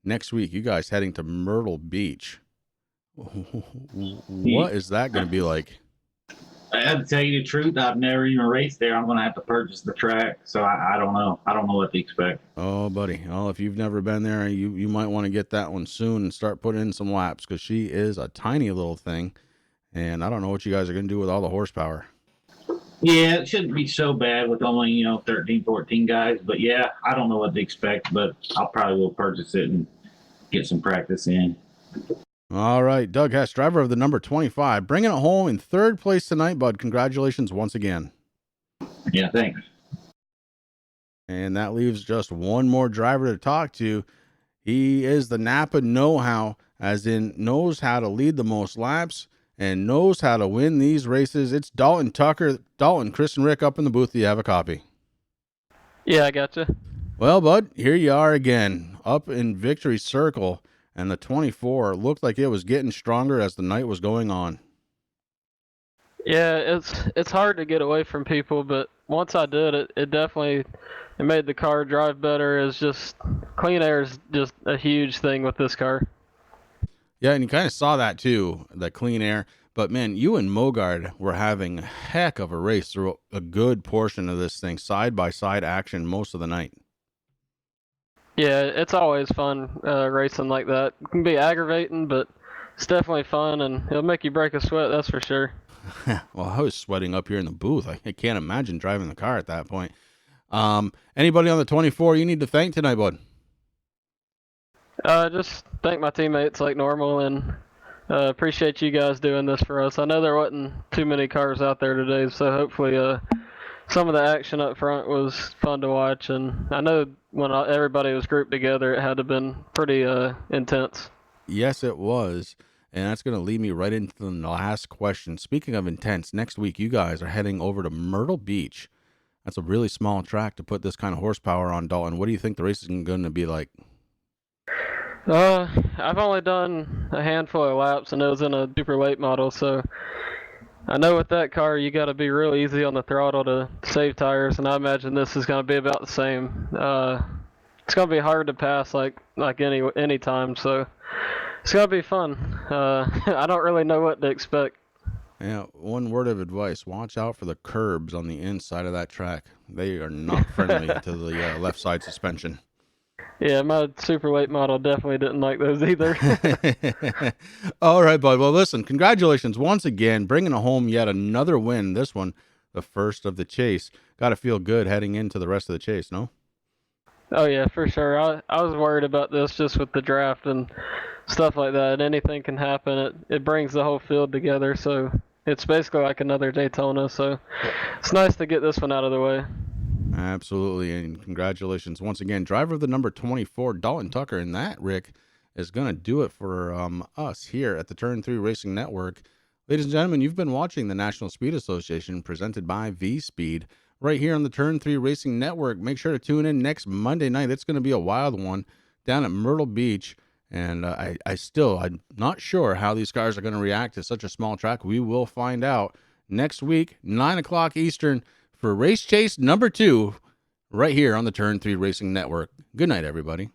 Next week, you guys heading to Myrtle Beach. What is that going to be like? I have to tell you the truth. I've never even raced there. I'm going to have to purchase the track, so I don't know. I don't know what to expect. Oh, buddy. Well, if you've never been there, you might want to get that one soon and start putting in some laps, because she is a tiny little thing, and I don't know what you guys are going to do with all the horsepower. Yeah, it shouldn't be so bad with only, 13, 14 guys. But, yeah, I don't know what to expect, but I'll probably will purchase it and get some practice in. All right, Doug Hess, driver of the number 25, bringing it home in third place tonight, bud. Congratulations once again. Yeah, thanks. And that leaves just one more driver to talk to. He is the Napa know-how, as in knows how to lead the most laps and knows how to win these races. It's Dalton Tucker. Dalton, Chris and Rick up in the booth. Do you have a copy? Yeah, I gotcha. Well, bud, here you are again, up in Victory Circle, and the 24 looked like it was getting stronger as the night was going on. Yeah, it's hard to get away from people, but once I did it definitely made the car drive better. It's just clean air is just a huge thing with this car. Yeah, and you kind of saw that too, the clean air. But man, you and Mogard were having a heck of a race through a good portion of this thing, side by side action most of the night. Yeah, it's always fun racing like that. It can be aggravating, but it's definitely fun, and it'll make you break a sweat, that's for sure. Well, I was sweating up here in the booth. I can't imagine driving the car at that point. Anybody on the 24 you need to thank tonight, bud? Just thank my teammates like normal, and appreciate you guys doing this for us. I know there wasn't too many cars out there today, so hopefully some of the action up front was fun to watch, and I know when everybody was grouped together, it had to have been pretty intense. Yes, it was. And that's going to lead me right into the last question. Speaking of intense, next week you guys are heading over to Myrtle Beach. That's a really small track to put this kind of horsepower on, Dalton. What do you think the race is going to be like? I've only done a handful of laps, and it was in a super late model, so I know with that car you got to be real easy on the throttle to save tires, and I imagine this is going to be about the same. It's going to be hard to pass like any time, so it's going to be fun. I don't really know what to expect. Yeah, one word of advice. Watch out for the curbs on the inside of that track. They are not friendly to the left side suspension. Yeah, my super late model definitely didn't like those either. All right, bud. Well, listen, congratulations once again, bringing home yet another win. This one, the first of the chase. Got to feel good heading into the rest of the chase, no? Oh, yeah, for sure. I was worried about this just with the draft and stuff like that. Anything can happen. It brings the whole field together, so it's basically like another Daytona. So it's nice to get this one out of the way. Absolutely, and congratulations once again, driver of the number 24, Dalton Tucker. And that, Rick, is going to do it for us here at the Turn 3 Racing Network. Ladies and gentlemen, you've been watching the National Speed Association presented by V-Speed right here on the Turn 3 Racing Network. Make sure to tune in next Monday night. It's going to be a wild one down at Myrtle Beach. And I'm not sure how these cars are going to react to such a small track. We will find out next week, 9 o'clock Eastern, for Race Chase number 2, right here on the Turn 3 Racing Network. Good night, everybody.